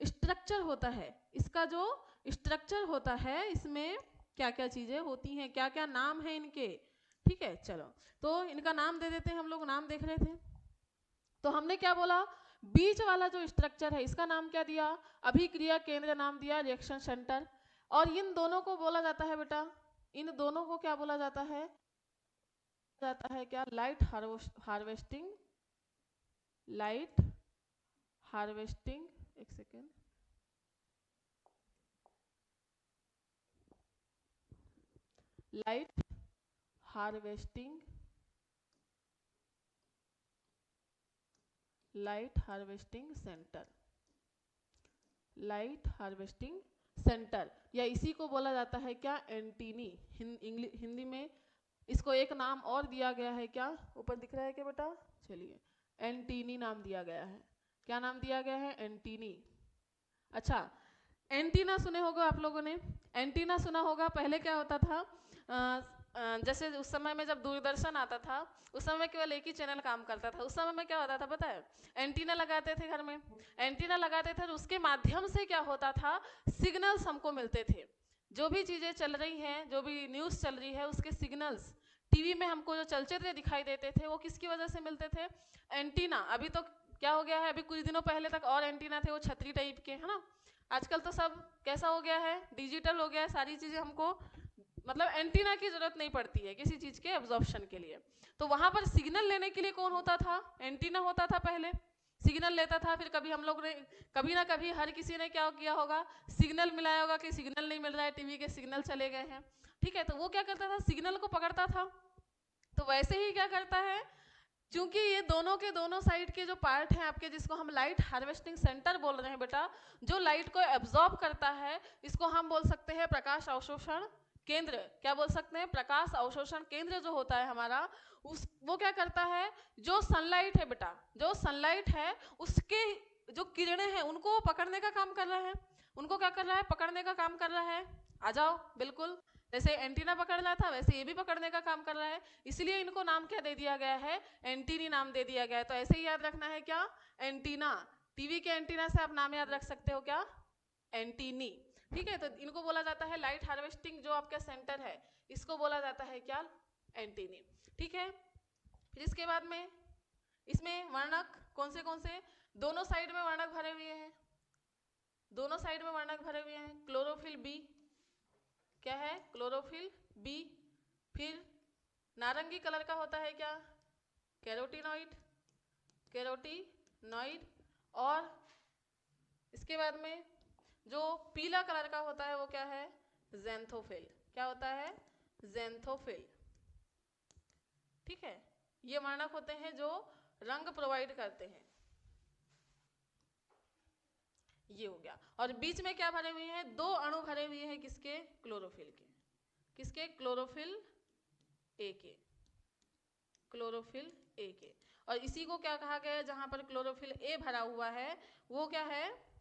A: स्ट्रक्चर होता है, इसका जो स्ट्रक्चर होता है, इसमें क्या क्या चीजें होती हैं, क्या क्या नाम है इनके। ठीक है, चलो तो इनका नाम दे देते हैं, हम लोग नाम देख रहे थे। तो हमने क्या बोला, बीच वाला जो स्ट्रक्चर है इसका नाम क्या दिया, अभिक्रिया केंद्र नाम दिया, रिएक्शन सेंटर। और इन दोनों को बोला जाता है बेटा, इन दोनों को क्या बोला जाता है क्या, लाइट हार्वेस्टिंग, लाइट हार्वेस्टिंग, एक second, light harvesting, light harvesting centre, light harvesting centre, या इसी को बोला जाता है क्या, एंटीनी। हिंदी में इसको एक नाम और दिया गया है, क्या ऊपर दिख रहा है क्या बेटा, चलिए एंटीनी नाम दिया गया है। क्या नाम दिया गया है, एंटीनी। अच्छा, एंटीना सुने होगा आप लोगों ने, एंटीना सुना होगा। पहले क्या होता था, जैसे उस समय में जब दूरदर्शन आता था, उस समय केवल एक ही चैनल काम करता था। उस समय में क्या होता था पता है, एंटीना लगाते थे घर में, एंटीना लगाते थे, उसके माध्यम से क्या होता था, सिग्नल्स हमको मिलते थे। जो भी चीज़ें चल रही हैं, जो भी न्यूज़ चल रही है, उसके सिग्नल्स टीवी में हमको जो चलचित्र दिखाई देते थे, वो किसकी वजह से मिलते थे, एंटीना। अभी तो क्या हो गया है, अभी कुछ दिनों पहले तक और एंटीना थे, वो छतरी टाइप के, है ना। आजकल तो सब कैसा हो गया है, डिजिटल हो गया है, सारी चीज़ें हमको मतलब एंटीना की जरूरत नहीं पड़ती है किसी चीज़ के एब्जॉर्प्शन के लिए। तो वहाँ पर सिग्नल लेने के लिए कौन होता था, एंटीना होता था पहले। सिग्नल लेता था, फिर कभी हम लोग ने कभी ना कभी हर किसी ने क्या किया होगा, सिग्नल मिलाया होगा कि सिग्नल नहीं मिल रहा है, टीवी के सिग्नल चले गए हैं, ठीक है। तो वो क्या करता था, सिग्नल को पकड़ता था। तो वैसे ही क्या करता है, क्योंकि ये दोनों के दोनों साइड के जो पार्ट हैं आपके, जिसको हम लाइट हार्वेस्टिंग सेंटर बोल रहे हैं बेटा, जो लाइट को एब्जॉर्ब करता है, इसको हम बोल सकते हैं प्रकाश अवशोषण केंद्र। क्या बोल सकते हैं, प्रकाश अवशोषण केंद्र जो होता है हमारा, उस वो क्या करता है, जो सनलाइट है बेटा, जो सनलाइट है उसके जो किरणें हैं उनको पकड़ने का काम कर रहा है। उनको क्या कर रहा है, पकड़ने का काम कर रहा है। आ जाओ, बिल्कुल जैसे एंटीना पकड़ रहा था वैसे ये भी पकड़ने का काम कर रहा है, इसलिए इनको नाम क्या दे दिया गया है, एंटीनी नाम दे दिया गया है। तो ऐसे ही याद रखना है क्या, एंटीना। टीवी के एंटीना से आप नाम याद रख सकते हो क्या, एंटीनी, ठीक है। तो इनको बोला जाता है लाइट हार्वेस्टिंग जो आपका सेंटर है, इसको बोला जाता है क्या, एंटीनी, ठीक है। फिर इसके बाद में इसमें वर्णक कौन से, दोनों साइड में वर्णक भरे हुए हैं, दोनों साइड में वर्णक भरे हुए हैं। क्लोरोफिल बी, क्या है, क्लोरोफिल बी। फिर नारंगी कलर का होता है क्या, कैरोटीनॉइड, कैरोटीनॉइड। और इसके बाद में जो पीला कलर का होता है वो क्या है, ज़ैंथोफिल। क्या होता है, ज़ैंथोफिल, ठीक है। ये वर्णक होते हैं जो रंग प्रोवाइड करते हैं, ये हो गया। और बीच में क्या भरे हुए हैं, दो अणु भरे हुए हैं, किसके, क्लोरोफिल के, किसके, क्लोरोफिल ए के, क्लोरोफिल ए के। और इसी को क्या कहा गया है, जहां पर क्लोरोफिल ए भरा हुआ है वो क्या है,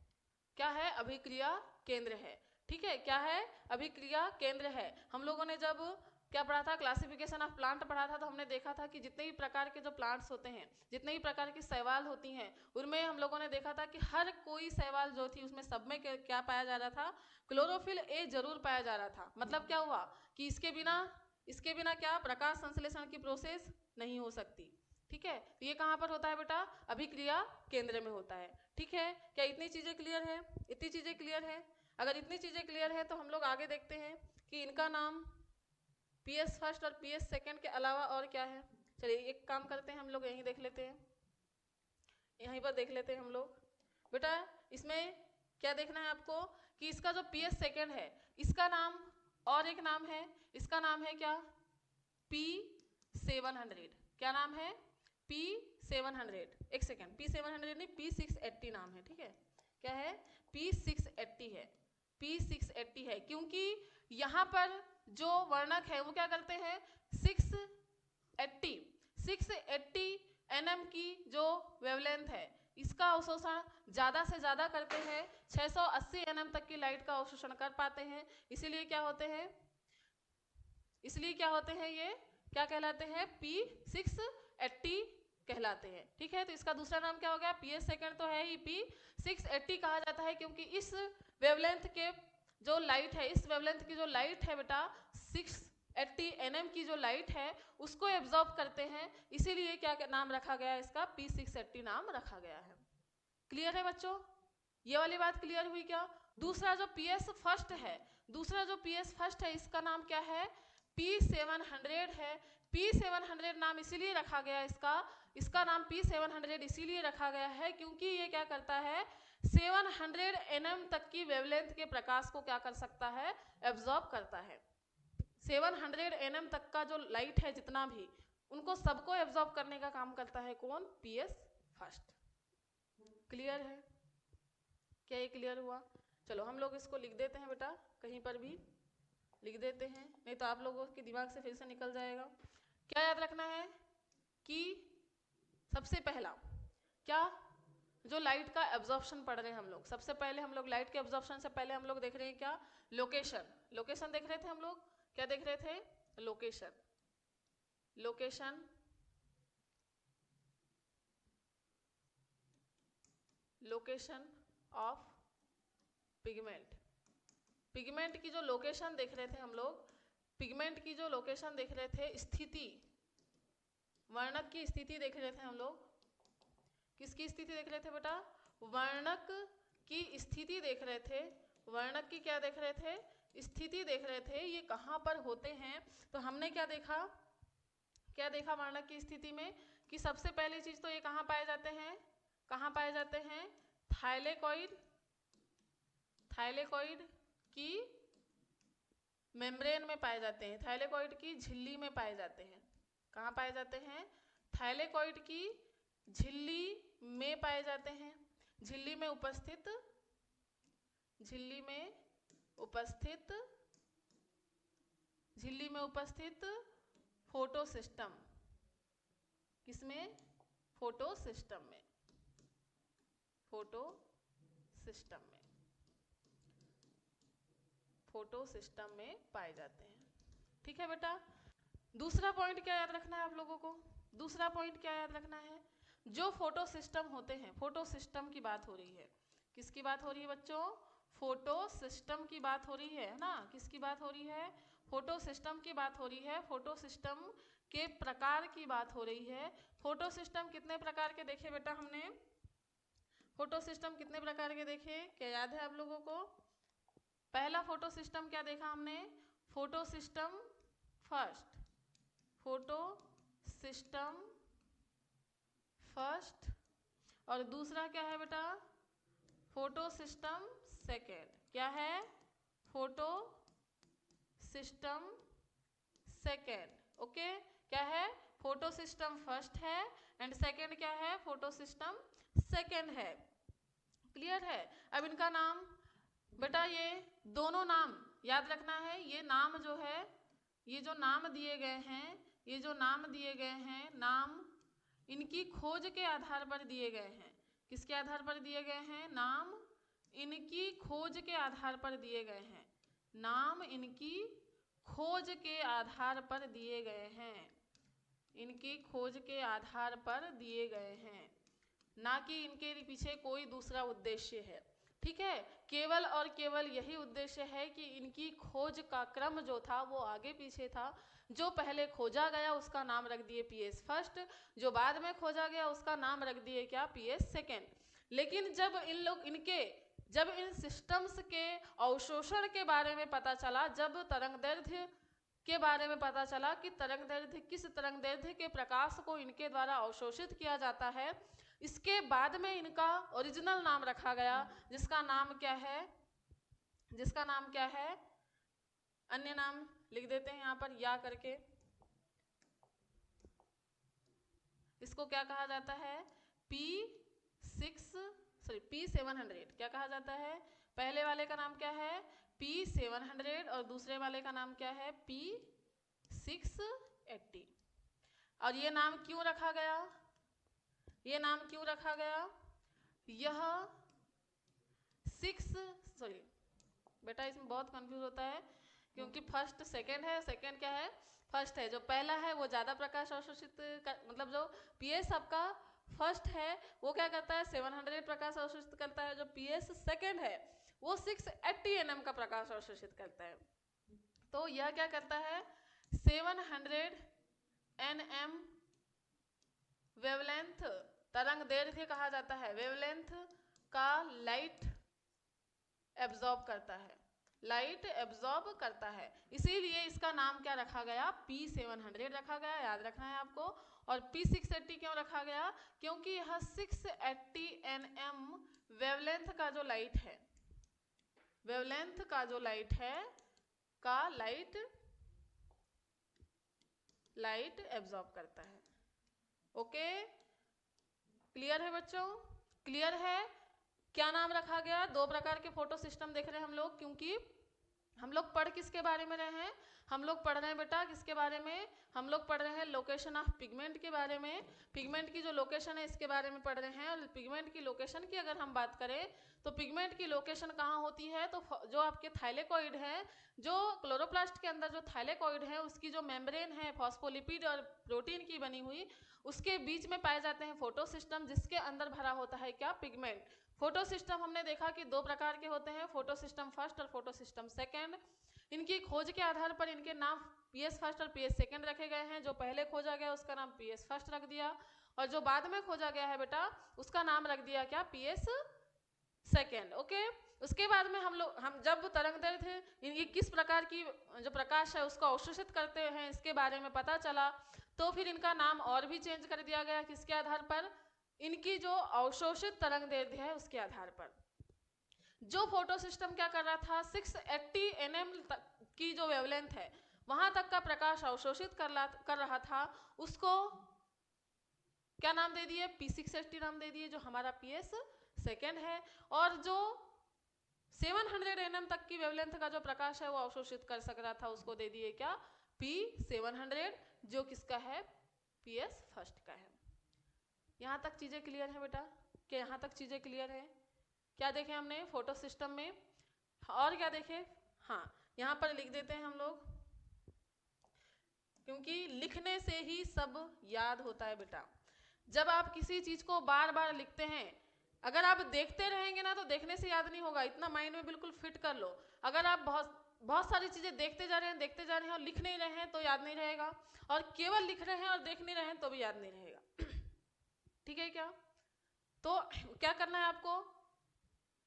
A: क्या है, अभिक्रिया केंद्र है, ठीक है। क्या है, अभिक्रिया केंद्र है। हम लोगों ने जब क्या पढ़ा था, क्लासिफिकेशन ऑफ प्लांट पढ़ा था, तो हमने देखा था कि जितने भी प्रकार के जो प्लांट्स होते हैं, जितने भी प्रकार की शैवाल होती हैं, उनमें हम लोगों ने देखा था कि हर कोई शैवाल जो थी उसमें सब में क्या पाया जा रहा था, क्लोरोफिल ए जरूर पाया जा रहा था। मतलब क्या हुआ कि इसके बिना क्या, प्रकाश संश्लेषण की प्रोसेस नहीं हो सकती, ठीक है। तो ये कहाँ पर होता है बेटा, अभिक्रिया केंद्र में होता है, ठीक है। क्या इतनी चीजें क्लियर है, इतनी चीजें क्लियर है। अगर इतनी चीजें क्लियर है तो हम लोग आगे देखते हैं कि इनका नाम पीएस फर्स्ट और पीएस सेकंड के अलावा और क्या है। चलिए एक काम करते हैं, हम लोग यहीं देख लेते हैं, यहीं पर देख लेते हैं हम लोग। बेटा इसमें क्या देखना है आपको कि इसका जो पीएस सेकंड है, इसका नाम और एक नाम है, इसका नाम है क्या, P700। क्या नाम है, P700। एक सेकेंड, P700 नहीं, P680 नाम है, ठीक है। क्या है, P680 है, P680 है, क्योंकि यहाँ पर जो वर्णक है वो क्या करते हैं, 680 nm की जो वेवलेंथ है इसका अवशोषण ज़्यादा से ज़्यादा करते हैं, 680 nm तक की लाइट का अवशोषण कर पाते हैं। इसीलिए क्या होते हैं, इसलिए क्या होते हैं, ये क्या कहलाते हैं, P680 कहलाते हैं, ठीक है। तो इसका दूसरा नाम क्या हो गया, पीएस सेकंड तो है ही, P680 कहा जाता है क्योंकि इस वेवलेंथ के जो लाइट है, इस वेवलेंथ की जो लाइट है बेटा, 680 nm की जो लाइट है उसको एब्जॉर्ब करते हैं, इसीलिए क्या नाम रखा गया है इसका, P680 नाम रखा गया है। क्लियर है बच्चों, ये वाली बात क्लियर हुई क्या। दूसरा जो पीएस फर्स्ट है, दूसरा जो पीएस फर्स्ट है, इसका नाम क्या है, P700 है। P700 नाम इसीलिए रखा गया इसका नाम P700 इसीलिए रखा गया है क्योंकि ये क्या करता है, 700 nm तक की वेवलेंथ के प्रकाश को क्या कर सकता है, एब्जॉर्ब करता है। 700 nm तक का जो लाइट है जितना भी, उनको सबको एब्जॉर्ब करने का काम करता है कौन, पीएस फर्स्ट। क्लियर है, क्या ये क्लियर हुआ। चलो हम लोग इसको लिख देते हैं बेटा, कहीं पर भी लिख देते हैं, नहीं तो आप लोगों के दिमाग से फिर से निकल जाएगा। क्या याद रखना है कि सबसे पहला क्या, जो लाइट का एब्जॉर्प्शन पढ़ रहे हैं हम लोग, सबसे पहले हम लोग लाइट के एब्जॉर्प्शन से पहले हम लोग देख रहे हैं क्या, लोकेशन। लोकेशन देख रहे थे हम लोग, क्या देख रहे थे, location, location, location of pigment. Pigment की जो लोकेशन देख रहे थे हम लोग, पिगमेंट की जो लोकेशन देख रहे थे, स्थिति, वर्णक की स्थिति देख रहे थे हम लोग। किसकी स्थिति देख रहे थे बेटा, वर्णक की स्थिति देख रहे थे। वर्णक की क्या देख रहे थे, स्थिति देख रहे थे, ये कहाँ पर होते हैं। तो हमने क्या देखा, क्या देखा वर्णक की स्थिति में कि सबसे पहली चीज तो ये कहाँ पाए जाते हैं, कहाँ पाए जाते हैं? थाइलेकॉइड, थाइलेकॉइड की मेम्ब्रेन में पाए जाते हैं, थाइलेकॉइड की झिल्ली में पाए जाते हैं। कहाँ पाए जाते हैं? थाइलेकॉइड की झिल्ली में पाए जाते हैं। झिल्ली में उपस्थित, झिल्ली में उपस्थित, झिल्ली में उपस्थित फोटो सिस्टम, किसमें? फोटो सिस्टम में, फोटो सिस्टम में, फोटो सिस्टम में पाए जाते हैं। ठीक है बेटा। दूसरा पॉइंट क्या याद रखना है आप लोगों को? दूसरा पॉइंट क्या याद रखना है? जो फोटो सिस्टम होते हैं, फोटो सिस्टम की बात हो रही है। किसकी बात हो रही है बच्चों? फोटो सिस्टम की बात हो रही है ना। किसकी बात हो रही है? फोटो सिस्टम की बात हो रही है। फोटो सिस्टम के प्रकार की बात हो रही है। फोटो सिस्टम कितने प्रकार के देखे बेटा हमने? फोटो सिस्टम कितने प्रकार के देखे, क्या याद है आप लोगों को? पहला फोटो सिस्टम क्या देखा हमने? Photo system first, photo system first, और दूसरा क्या है बेटा? Photo system second. क्या है? Photo system second. ओके, क्या है? फोटो सिस्टम फर्स्ट है एंड सेकेंड क्या है? फोटो सिस्टम सेकेंड है। क्लियर है? अब इनका नाम बेटा, ये दोनों नाम याद रखना है। ये नाम जो है, ये जो नाम दिए गए हैं, ये जो नाम दिए गए हैं, नाम इनकी खोज के आधार पर दिए गए हैं। किसके आधार पर दिए गए हैं? नाम इनकी खोज के आधार पर दिए गए हैं। नाम इनकी खोज के आधार पर दिए गए हैं। इनकी खोज के आधार पर दिए गए हैं, ना कि इनके पीछे कोई दूसरा उद्देश्य है। ठीक है, केवल और केवल यही उद्देश्य है कि इनकी खोज का क्रम जो था वो आगे पीछे था। जो पहले खोजा गया उसका नाम रख दिए पीएस फर्स्ट, जो बाद में खोजा गया उसका नाम रख दिए क्या? PS second. लेकिन जब इन सिस्टम्स के अवशोषण के बारे में पता चला, जब तरंगदैर्ध्य के बारे में पता चला कि तरंगदैर्ध्य, किस तरंगदैर्ध्य के प्रकाश को इनके द्वारा अवशोषित किया जाता है, इसके बाद में इनका ओरिजिनल नाम रखा गया, जिसका नाम क्या है? जिसका नाम क्या है? अन्य नाम लिख देते हैं यहाँ पर या करके। इसको क्या कहा जाता है? P700। क्या कहा जाता है? पहले वाले का नाम क्या है? P700 और दूसरे वाले का नाम क्या है? P680। और ये नाम क्यों रखा गया? ये नाम क्यों रखा गया? यह बेटा इसमें बहुत कंफ्यूज होता है, क्योंकि फर्स्ट सेकंड है, सेकंड क्या है? फर्स्ट है। जो पहला है वो ज़्यादा प्रकाश अवशोषित मतलब जो पीएस आपका फर्स्ट है वो क्या करता है? 700 प्रकाश अवशोषित करता है। जो पीएस सेकंड है वो 680 nm का प्रकाश अवशोषित करता है। तो यह क्या करता है? 700 nm वेवलेंथ, तरंग दैर्ध्य कहा जाता है, वेवलेंथ का लाइट एब्जॉर्ब करता है, लाइट एब्जॉर्ब करता है। इसीलिए इसका नाम क्या रखा गया? P700 रखा गया, याद रखना है आपको। और P680 क्यों रखा गया? क्योंकि यह 680 nm वेवलेंथ का जो लाइट है, वेवलेंथ का जो लाइट है का लाइट एब्जॉर्ब करता है। ओके, क्लियर है बच्चों? क्लियर है? क्या नाम रखा गया? दो प्रकार के फोटो सिस्टम देख रहे हैं हम लोग, क्योंकि हम लोग पढ़ किसके बारे में रहे हैं? हम लोग पढ़ रहे हैं बेटा किसके बारे में? हम लोग पढ़ रहे हैं लोकेशन ऑफ पिगमेंट के बारे में। पिगमेंट की जो लोकेशन है इसके बारे में पढ़ रहे हैं। और पिगमेंट की लोकेशन की अगर हम बात करें तो पिगमेंट की लोकेशन कहाँ होती है? तो जो आपके थाइलेकॉइड है, जो क्लोरोप्लास्ट के अंदर जो थाइलेकॉइड है उसकी जो मेम्ब्रेन है फॉस्फोलिपिड और प्रोटीन की बनी हुई, उसके बीच में पाए जाते हैं फोटो सिस्टम, जिसके अंदर भरा होता है क्या? पिगमेंट। फोटो सिस्टम हमने देखा कि दो प्रकार के होते हैं, फोटो सिस्टम फर्स्ट और फोटो सिस्टम सेकेंड। इनकी खोज के आधार पर इनके नाम पीएस फर्स्ट और पीएस सेकेंड रखे गए हैं। जो पहले खोजा गया उसका नाम पीएस फर्स्ट रख दिया, और जो बाद में खोजा गया है बेटा उसका नाम रख दिया क्या? PS second. ओके, उसके बाद में हम जब तरंगदैर्ध्य ये किस प्रकार की जो प्रकाश है उसको अवशोषित करते हैं इसके बारे में पता चला, तो फिर इनका नाम और भी चेंज कर दिया गया। किसके आधार पर? इनकी जो अवशोषित तरंग दैर्ध्य है उसके आधार पर। जो फोटो सिस्टम क्या कर रहा था, 680 nm तक की जो वेवलेंथ है वहां तक का प्रकाश अवशोषित कर रहा था, उसको क्या नाम दे दिए, P680 नाम दे दिए, जो हमारा PS सेकेंड है। और जो 700 nm तक की वेवलेंथ का जो प्रकाश है वो अवशोषित कर सक रहा था, उसको दे दिए क्या, P700, जो किसका है, PS फर्स्ट का है। यहाँ तक चीजें क्लियर है बेटा? क्या यहाँ तक चीजें क्लियर है? क्या देखे हमने फोटो सिस्टम में, और क्या देखे? हाँ, यहाँ पर लिख देते हैं हम लोग, क्योंकि लिखने से ही सब याद होता है बेटा। जब आप किसी चीज को बार बार लिखते हैं, अगर आप देखते रहेंगे ना तो देखने से याद नहीं होगा, इतना माइंड में बिल्कुल फिट कर लो। अगर आप बहुत सारी चीजें देखते जा रहे हैं और लिख नहीं रहे हैं तो याद नहीं रहेगा, और केवल लिख रहे हैं और देख नहीं रहे हैं तो भी याद नहीं रहेगा। ठीक है क्या? तो क्या करना है आपको,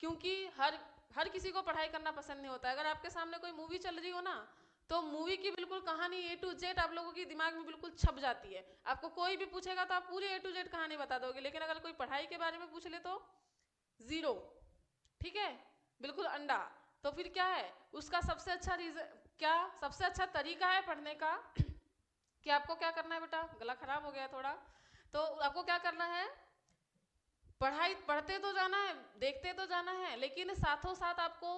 A: क्योंकि हर किसी को पढ़ाई करना पसंद नहीं होता है। अगर आपके सामने कोई मूवी चल रही हो ना, तो मूवी की बिल्कुल कहानी A to Z आप लोगों की दिमाग में बिल्कुल छप जाती है। आपको कोई भी पूछेगा तो आप पूरी A to Z कहानी बता दोगे, लेकिन अगर कोई पढ़ाई के बारे में पूछ ले तो जीरो। ठीक है, बिल्कुल अंडा। तो फिर क्या है उसका सबसे अच्छा सबसे अच्छा तरीका है पढ़ने का कि आपको क्या करना है बेटा, गला खराब हो गया थोड़ा, तो आपको क्या करना है, पढ़ते तो जाना है, देखते तो जाना है, लेकिन साथों साथ आपको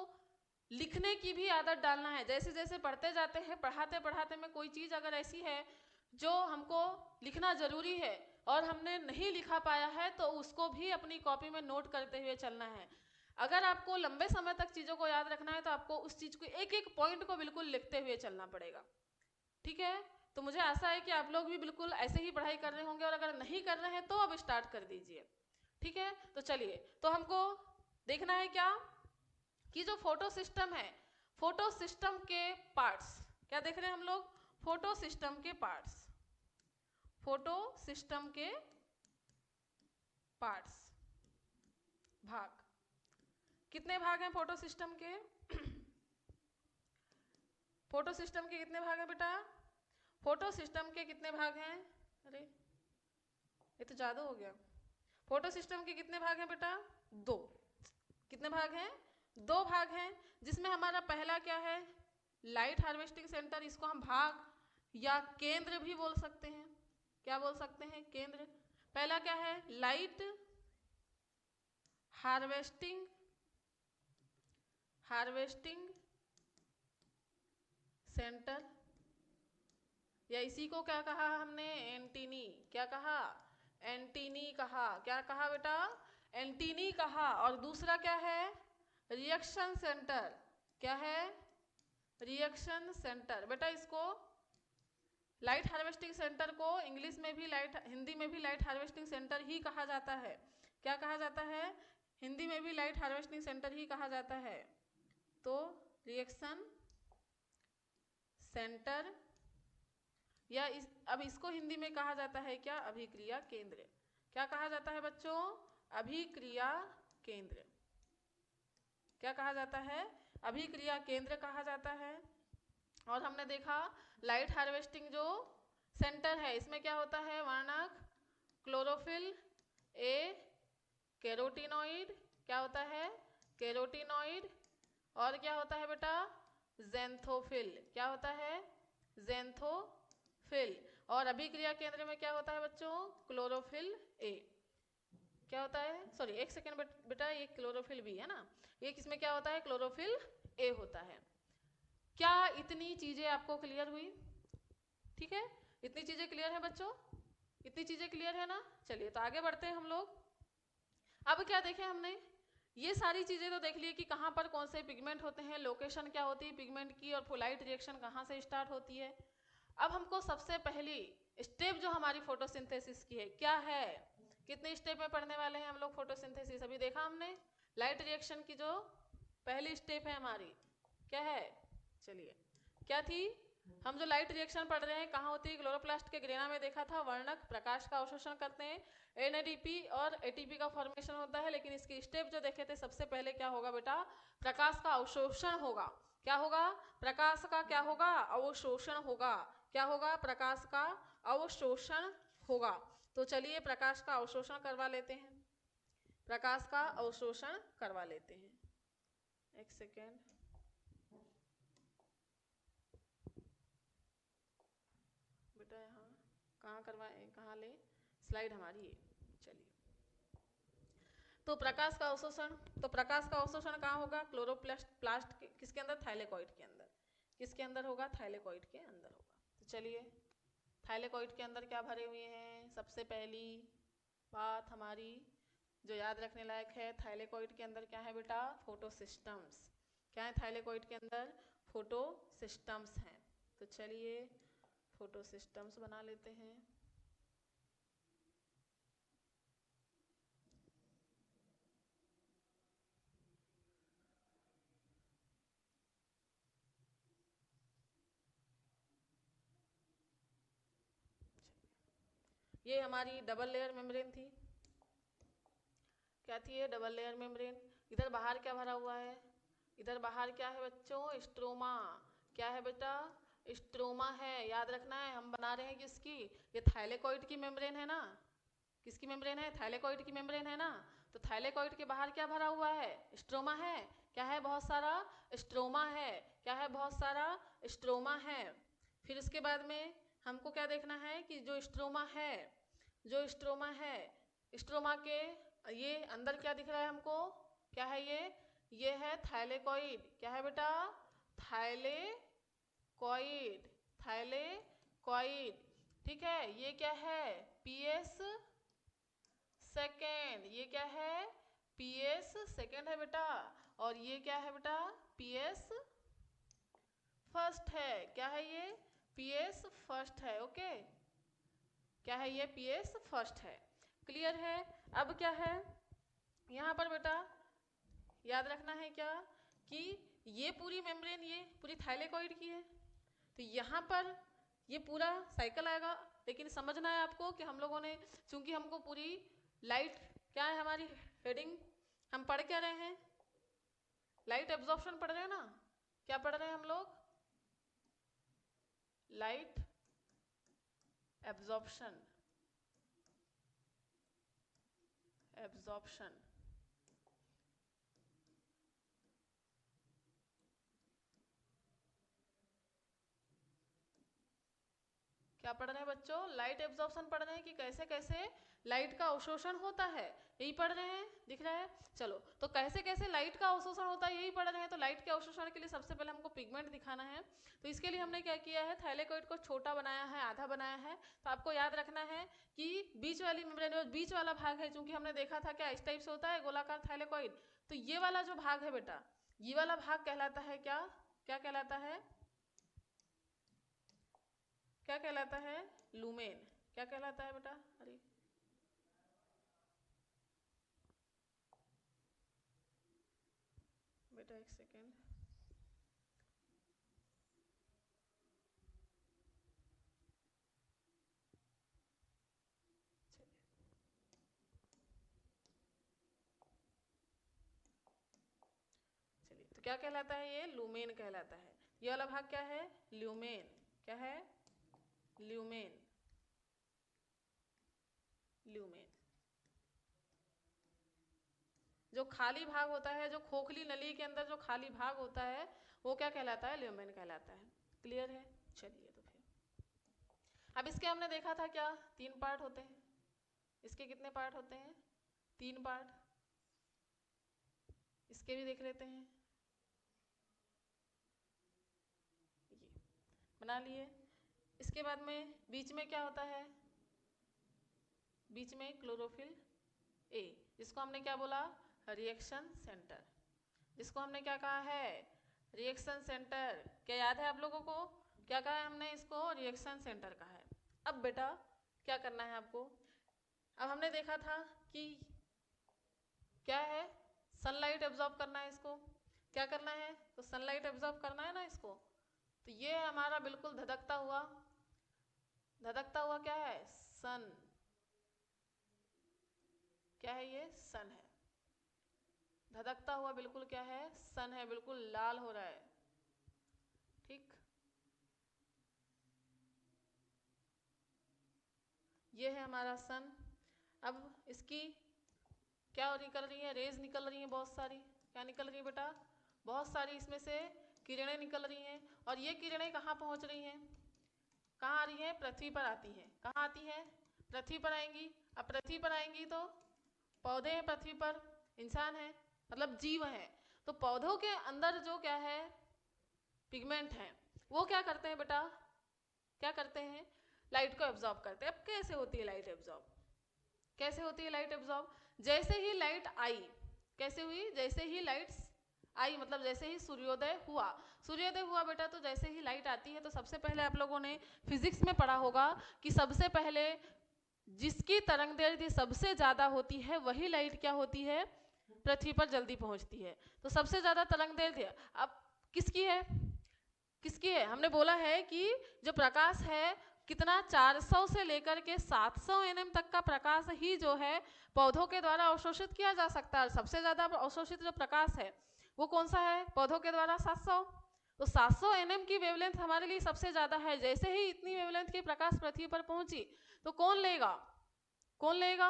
A: लिखने की भी आदत डालना है। जैसे जैसे पढ़ते जाते हैं, पढ़ाते पढ़ाते में कोई चीज़ अगर ऐसी है जो हमको लिखना ज़रूरी है और हमने नहीं लिखा पाया है, तो उसको भी अपनी कॉपी में नोट करते हुए चलना है। अगर आपको लंबे समय तक चीज़ों को याद रखना है तो आपको उस चीज़ को एक एक पॉइंट को बिल्कुल लिखते हुए चलना पड़ेगा। ठीक है, तो मुझे आशा है कि आप लोग भी बिल्कुल ऐसे ही पढ़ाई कर रहे होंगे, और अगर नहीं कर रहे हैं तो अब स्टार्ट कर दीजिए। ठीक है, तो चलिए, तो हमको देखना है क्या, कि जो फोटो सिस्टम है, फोटो सिस्टम के पार्ट्स क्या देख रहे हैं हम लोग, फोटो सिस्टम के पार्ट्स, फोटो सिस्टम के पार्ट्स, भाग। कितने भाग हैं फोटो सिस्टम के? फोटो सिस्टम के कितने भाग हैं बेटा? फोटो सिस्टम के कितने भाग हैं? अरे ये तो ज्यादा हो गया। फोटो सिस्टम के कितने भाग हैं बेटा? दो। कितने भाग हैं? दो भाग हैं, जिसमें हमारा पहला क्या है, लाइट हार्वेस्टिंग सेंटर। इसको हम भाग या केंद्र भी बोल सकते हैं। क्या बोल सकते हैं? केंद्र। पहला क्या है? लाइट हार्वेस्टिंग सेंटर, या इसी को क्या कहा हमने? एंटीनी। क्या कहा? एंटीनी कहा। क्या कहा बेटा? एंटीनी कहा। और दूसरा क्या है? Reaction centre. क्या है? Reaction centre. बेटा इसको लाइट हार्वेस्टिंग सेंटर को इंग्लिश में भी हिंदी में भी लाइट हार्वेस्टिंग सेंटर ही कहा जाता है। क्या कहा जाता है? हिंदी में भी लाइट हार्वेस्टिंग सेंटर ही कहा जाता है। तो रिएक्शन सेंटर, या अब इसको हिंदी में कहा जाता है क्या? अभिक्रिया केंद्र। क्या कहा जाता है बच्चों? अभिक्रिया केंद्र। क्या कहा जाता है? अभिक्रिया केंद्र कहा जाता है। और हमने देखा लाइट हार्वेस्टिंग जो सेंटर है, इसमें क्या होता है? वर्णक, क्लोरोफिल, ए कैरोटीनॉइड। क्या होता है? कैरोटीनॉइड। और क्या होता है बेटा? ज़ैंथोफिल। क्या होता है? ज़ैंथोफिल। और अभिक्रिया केंद्र में क्या होता है बच्चों? Chlorophyll A. क्या होता है? सॉरी, एक सेकेंड बेटा, ये क्लोरोफिल बी है ना, ये किसमें क्या होता है? क्लोरोफिल ए होता है। क्या इतनी चीजें आपको क्लियर हुई? ठीक है, इतनी चीजें क्लियर है बच्चों? इतनी चीजें क्लियर है ना? चलिए, तो आगे बढ़ते हैं हम लोग। अब क्या देखें हमने? ये सारी चीजें तो देख ली कि कहाँ पर कौन से पिगमेंट होते हैं, लोकेशन क्या होती है पिगमेंट की, और फोलाइट रिएक्शन कहाँ से स्टार्ट होती है। अब हमको सबसे पहली स्टेप जो हमारी फोटोसिंथेसिस की है क्या है, कितने स्टेप में पढ़ने वाले हैं हम लोग फोटोसिंथेसिस? अभी देखा हमने लाइट रिएक्शन की जो पहली स्टेप है हमारी, क्या है? चलिए, क्या थी? हम जो लाइट रिएक्शन पढ़ रहे हैं कहाँ होती है? क्लोरोप्लास्ट के ग्रेना में देखा था, वर्णक प्रकाश का अवशोषण करते हैं, NADP और ATP का फॉर्मेशन होता है। लेकिन इसकी स्टेप जो देखे थे, सबसे पहले क्या होगा बेटा? प्रकाश का अवशोषण होगा। क्या होगा? प्रकाश का क्या होगा? अवशोषण होगा। क्या होगा? प्रकाश का अवशोषण होगा। तो चलिए प्रकाश का अवशोषण करवा लेते हैं, प्रकाश का अवशोषण करवा लेते हैं। एक सेकेंड, बेटा यहाँ कहाँ करवाए, कहाँ ले, स्लाइड हमारी ये। चलिए, तो प्रकाश का अवशोषण, तो प्रकाश का अवशोषण कहाँ होगा, क्लोरोप्लास्ट प्लास्ट किसके अंदर, थाइलेकॉइड के अंदर। किसके अंदर होगा, थाइलेकॉइड के अंदर होगा। तो चलिए, थाइलेकॉइड के अंदर क्या भरे हुए हैं, सबसे पहली बात हमारी जो याद रखने लायक है, थाइलेकॉइड के अंदर क्या है बेटा, फोटोसिस्टम्स। क्या है थाइलेकॉइड के अंदर, फोटोसिस्टम्स हैं। तो चलिए फोटोसिस्टम्स बना लेते हैं। ये हमारी डबल लेयर मेम्ब्रेन थी। क्या थी ये, डबल लेयर मेम्ब्रेन। इधर बाहर क्या भरा हुआ है, इधर बाहर क्या है बच्चों, स्ट्रोमा। क्या है बेटा, स्ट्रोमा है, याद रखना है। हम बना रहे हैं किसकी, ये थाइलेकॉइड की मेम्ब्रेन है ना, किसकी मेम्ब्रेन है, थाइलेकॉइड की मेम्ब्रेन है ना। तो थाइलेकॉइड के बाहर क्या भरा हुआ है, स्ट्रोमा है। क्या है, बहुत सारा स्ट्रोमा है। क्या है, बहुत सारा स्ट्रोमा है। फिर इसके बाद में हमको क्या देखना है कि जो स्ट्रोमा है, जो स्ट्रोमा है, स्ट्रोमा के ये अंदर क्या दिख रहा है हमको, क्या है ये है थाइलेकॉइड। क्या है बेटा, थाइलेकॉइड, थाइलेकॉइड। ठीक है, ये क्या है, पीएस सेकेंड। ये क्या है, पीएस सेकेंड है बेटा। और ये क्या है बेटा, पीएस फर्स्ट है। क्या है ये, पीएस फर्स्ट है। ओके, क्या है ये, पीएस फर्स्ट है। क्लियर है। अब क्या है यहाँ पर बेटा, याद रखना है क्या कि ये पूरी मेम्ब्रेन ये पूरी थाइलेकॉइड की है। तो यहाँ पर ये पूरा साइकिल आएगा, लेकिन समझना है आपको कि हम लोगों ने, चूंकि हमको पूरी लाइट, क्या है हमारी हेडिंग, हम पढ़ क्या रहे हैं, लाइट एब्जॉर्प्शन पढ़ रहे हैं ना। क्या पढ़ रहे हैं हम लोग, लाइट एब्जॉर्प्शन, एब्जॉर्प्शन। क्या पढ़ रहे हैं बच्चों, लाइट एब्जॉर्प्शन पढ़ रहे हैं कि कैसे कैसे लाइट का अवशोषण होता है, यही पढ़ रहे हैं, दिख रहा है। चलो, तो कैसे कैसे लाइट का अवशोषण होता है यही पढ़ रहे हैं। तो लाइट के अवशोषण के लिए सबसे पहले हमको पिगमेंट दिखाना है। तो इसके लिए हमने क्या किया है, थाइलेकॉइड को छोटा बनाया है, आधा बनाया है। तो आपको याद रखना है कि बीच वाली मेम्ब्रेन, बीच वाला भाग है, चूंकि हमने देखा था क्या इस टाइप से होता है गोलाकार थाइलेकॉइड। तो ये वाला जो भाग है बेटा, ये वाला भाग कहलाता है क्या, क्या कहलाता है, क्या कहलाता है, लूमेन। क्या कहलाता है बेटा, अरे बेटा एक सेकेंड, चलिए। तो क्या कहलाता है ये, लूमेन कहलाता है। ये वाला भाग क्या है, ल्यूमेन। क्या है, ल्यूमेन, ल्यूमेन। जो खाली भाग होता है, जो खोखली नली के अंदर जो खाली भाग होता है, वो क्या कहलाता है, ल्यूमेन कहलाता है। क्लियर है। चलिए, तो फिर अब इसके हमने देखा था क्या, 3 पार्ट होते हैं। इसके कितने पार्ट होते हैं, 3 पार्ट। इसके भी देख लेते हैं, ये बना लिए। इसके बाद में बीच में क्या होता है, बीच में क्लोरोफिल ए, जिसको हमने क्या बोला, रिएक्शन सेंटर। जिसको हमने क्या कहा है, रिएक्शन सेंटर। क्या याद है आप लोगों को, क्या कहा है हमने, इसको रिएक्शन सेंटर कहा है। अब बेटा क्या करना है आपको, अब हमने देखा था कि क्या है, सनलाइट एब्जॉर्ब करना है इसको। क्या करना है, तो सनलाइट एब्जॉर्ब करना है ना इसको। तो ये हमारा बिल्कुल धधकता हुआ, धधकता हुआ क्या है, सन। क्या है ये, सन है। धधकता हुआ बिल्कुल क्या है, सन है, बिल्कुल लाल हो रहा है। ठीक, ये है हमारा सन। अब इसकी क्या निकल रही है, रेज निकल रही हैं बहुत सारी। क्या निकल रही है बेटा, बहुत सारी इसमें से किरणें निकल रही हैं। और ये किरणें कहाँ पहुँच रही हैं, कहाँ आ रही हैं, पृथ्वी पर आती हैं। कहाँ आती हैं, पृथ्वी पर आएंगी। अब पृथ्वी पर आएंगी तो पौधे हैं पृथ्वी पर, इंसान है, मतलब जीव हैं। तो पौधों के अंदर जो क्या है पिगमेंट हैं, वो क्या करते हैं बेटा, क्या करते हैं, लाइट को एब्जॉर्ब करते हैं। अब कैसे होती है लाइट एब्जॉर्ब, कैसे होती है लाइट एब्जॉर्ब, जैसे ही लाइट आई, कैसे हुई, जैसे ही लाइट आई, मतलब जैसे ही सूर्योदय हुआ, सूर्योदय हुआ बेटा, तो जैसे ही लाइट आती है तो सबसे पहले आप लोगों ने फिजिक्स में पढ़ा होगा कि सबसे पहले जिसकी तरंगदैर्घ्य सबसे ज्यादा होती है वही लाइट क्या होती है, पृथ्वी पर जल्दी पहुंचती है। तो सबसे ज्यादा तरंगदैर्घ्य अब किसकी है, किसकी है, हमने बोला है कि जो प्रकाश है कितना 400 से लेकर के 700 nm तक का प्रकाश ही जो है पौधों के द्वारा अवशोषित किया जा सकता है। सबसे ज्यादा अवशोषित जो प्रकाश है वो कौन सा है, पौधों के द्वारा 700। तो 700 nm की वेवलेंथ हमारे लिए सबसे ज्यादा है। जैसे ही इतनी वेवलेंथ की प्रकाश पृथ्वी पर पहुंची तो कौन लेगा, कौन लेगा,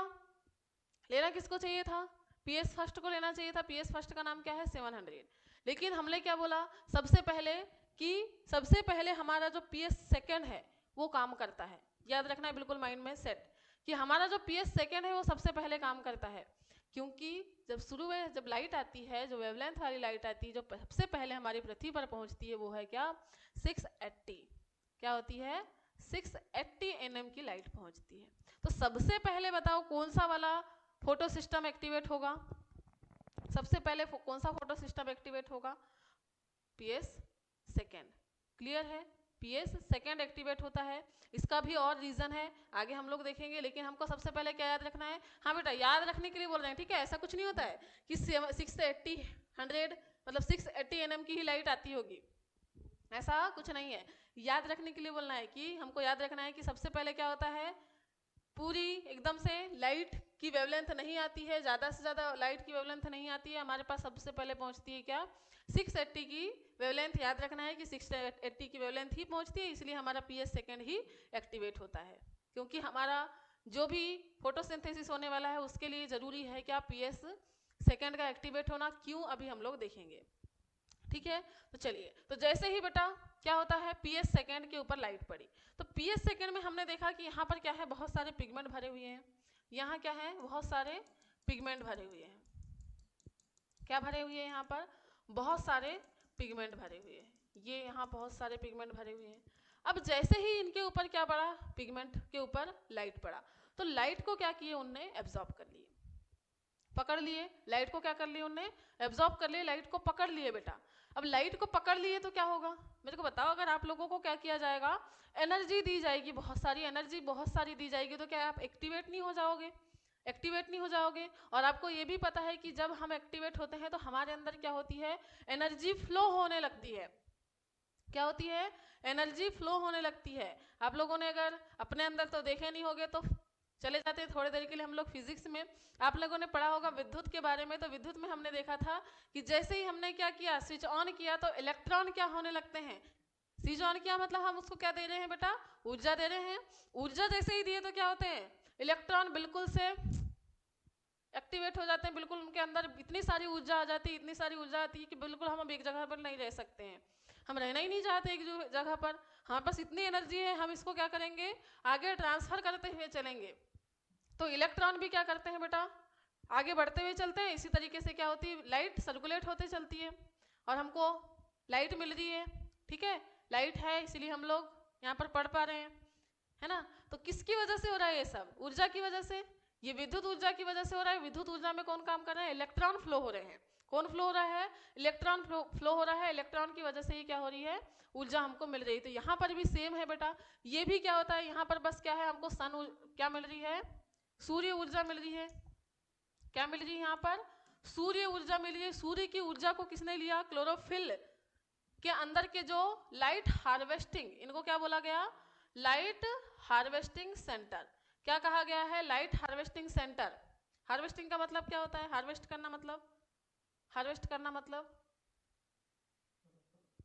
A: लेना किसको चाहिए था, पीएस फर्स्ट को लेना चाहिए था। पीएस फर्स्ट का नाम क्या है, 700। लेकिन हमने क्या बोला सबसे पहले कि सबसे पहले हमारा जो पीएस सेकंड है वो काम करता है। याद रखना है बिल्कुल माइंड में सेट कि हमारा जो पीएस सेकंड है वो सबसे पहले काम करता है। क्योंकि जब शुरू में जब लाइट आती है, जो वेवलेंथ वाली लाइट आती है, जो सबसे पहले हमारी पृथ्वी पर पहुंचती है वो है क्या, 680। क्या होती है, 680 nm की लाइट पहुंचती है। तो सबसे पहले बताओ कौन सा वाला फोटो सिस्टम एक्टिवेट होगा, सबसे पहले कौन सा फोटो सिस्टम एक्टिवेट होगा, पीएस सेकेंड। क्लियर है, पीएस सेकेंड एक्टिवेट होता है। इसका भी और रीजन है, आगे हम लोग देखेंगे। लेकिन हमको सबसे पहले क्या याद रखना है, हाँ बेटा याद रखने के लिए बोल रहे हैं, ठीक है। ऐसा कुछ नहीं होता है कि 680 100 मतलब 680 nm की ही लाइट आती होगी, ऐसा कुछ नहीं है। याद रखने के लिए बोलना है कि हमको याद रखना है कि सबसे पहले क्या होता है, पूरी एकदम से लाइट की वेवलेंथ नहीं आती है, ज़्यादा से ज़्यादा लाइट की वेवलेंथ नहीं आती है हमारे पास। सबसे पहले पहुंचती है क्या, 680 की वेवलेंथ। याद रखना है कि 680 की वेवलेंथ ही पहुंचती है, इसलिए हमारा पीएस सेकेंड ही एक्टिवेट होता है। क्योंकि हमारा जो भी फोटोसिंथेसिस होने वाला है उसके लिए ज़रूरी है क्या, पीएस सेकेंड का एक्टिवेट होना। क्यों, अभी हम लोग देखेंगे, ठीक है। तो चलिए, तो जैसे ही बेटा क्या होता है, पीएस सेकेंड के ऊपर लाइट पड़ी, तो पीएस सेकेंड में हमने देखा कि यहाँ पर क्या है, बहुत सारे पिगमेंट भरे हुए हैं। यहाँ क्या है, बहुत सारे पिगमेंट भरे हुए हैं। क्या भरे हुए हैं, यहाँ पर बहुत सारे पिगमेंट भरे हुए हैं। ये यहाँ बहुत सारे पिगमेंट भरे हुए हैं। अब जैसे ही इनके ऊपर क्या पड़ा, पिगमेंट के ऊपर लाइट पड़ा, तो लाइट को क्या किए उनने, एब्जॉर्ब कर लिए, पकड़ लिए। लाइट को क्या कर लिए उनने, एब्जॉर्ब कर लिए, लाइट को पकड़ लिए बेटा। अब लाइट को पकड़ लिए तो क्या होगा, मेरे को बताओ। अगर आप लोगों को क्या किया जाएगा, एनर्जी दी जाएगी, बहुत सारी एनर्जी बहुत सारी दी जाएगी, तो क्या आप एक्टिवेट नहीं हो जाओगे, एक्टिवेट नहीं हो जाओगे। और आपको ये भी पता है कि जब हम एक्टिवेट होते हैं तो हमारे अंदर क्या होती है, एनर्जी फ्लो होने लगती है। क्या होती है, एनर्जी फ्लो होने लगती है। आप लोगों ने अगर अपने अंदर तो देखे नहीं होगे तो चले जाते हैं थोड़ी देर के लिए। हम लोग फिजिक्स में आप लोगों ने पढ़ा होगा विद्युत के बारे में, तो विद्युत में हमने देखा था कि जैसे ही हमने क्या किया, स्विच ऑन किया, तो इलेक्ट्रॉन क्या होने लगते हैं, स्विच ऑन किया मतलब हम उसको क्या दे रहे हैं बेटा, ऊर्जा दे रहे हैं। ऊर्जा जैसे ही दिए तो क्या होते हैं, इलेक्ट्रॉन बिल्कुल से एक्टिवेट हो जाते हैं। बिल्कुल उनके अंदर इतनी सारी ऊर्जा आ जाती है, इतनी सारी ऊर्जा आती है कि बिल्कुल हम अब एक जगह पर नहीं रह सकते हैं, हम रहना ही नहीं चाहते एक जगह पर। हमारे पास इतनी एनर्जी है, हम इसको क्या करेंगे, आगे ट्रांसफर करते हुए चलेंगे। तो इलेक्ट्रॉन भी क्या करते हैं बेटा, आगे बढ़ते हुए चलते हैं। इसी तरीके से क्या होती है, लाइट सर्कुलेट होते चलती है और हमको लाइट मिल रही है, ठीक है। लाइट है इसीलिए हम लोग यहाँ पर पढ़ पा रहे हैं, है ना। तो किसकी वजह से हो रहा है ये सब, ऊर्जा की वजह से, ये विद्युत ऊर्जा की वजह से हो रहा है। विद्युत ऊर्जा में कौन काम कर रहा है, इलेक्ट्रॉन फ्लो हो रहे हैं। कौन फ्लो हो रहा है, इलेक्ट्रॉन फ्लो हो रहा है। इलेक्ट्रॉन की वजह से ही क्या हो रही है, ऊर्जा हमको मिल रही है। तो यहाँ पर भी सेम है बेटा, ये भी क्या होता है, यहाँ पर बस क्या है, हमको क्या मिल रही है, सूर्य ऊर्जा मिल रही है। क्या मिल रही है यहाँ पर, सूर्य ऊर्जा मिल रही है। सूर्य की ऊर्जा को किसने लिया, क्लोरोफिल के अंदर के जो लाइट हार्वेस्टिंग, इनको क्या बोला गया, लाइट हार्वेस्टिंग सेंटर। क्या कहा गया है, लाइट हार्वेस्टिंग सेंटर। हार्वेस्टिंग का मतलब क्या होता है, हार्वेस्ट करना मतलब, हार्वेस्ट करना मतलब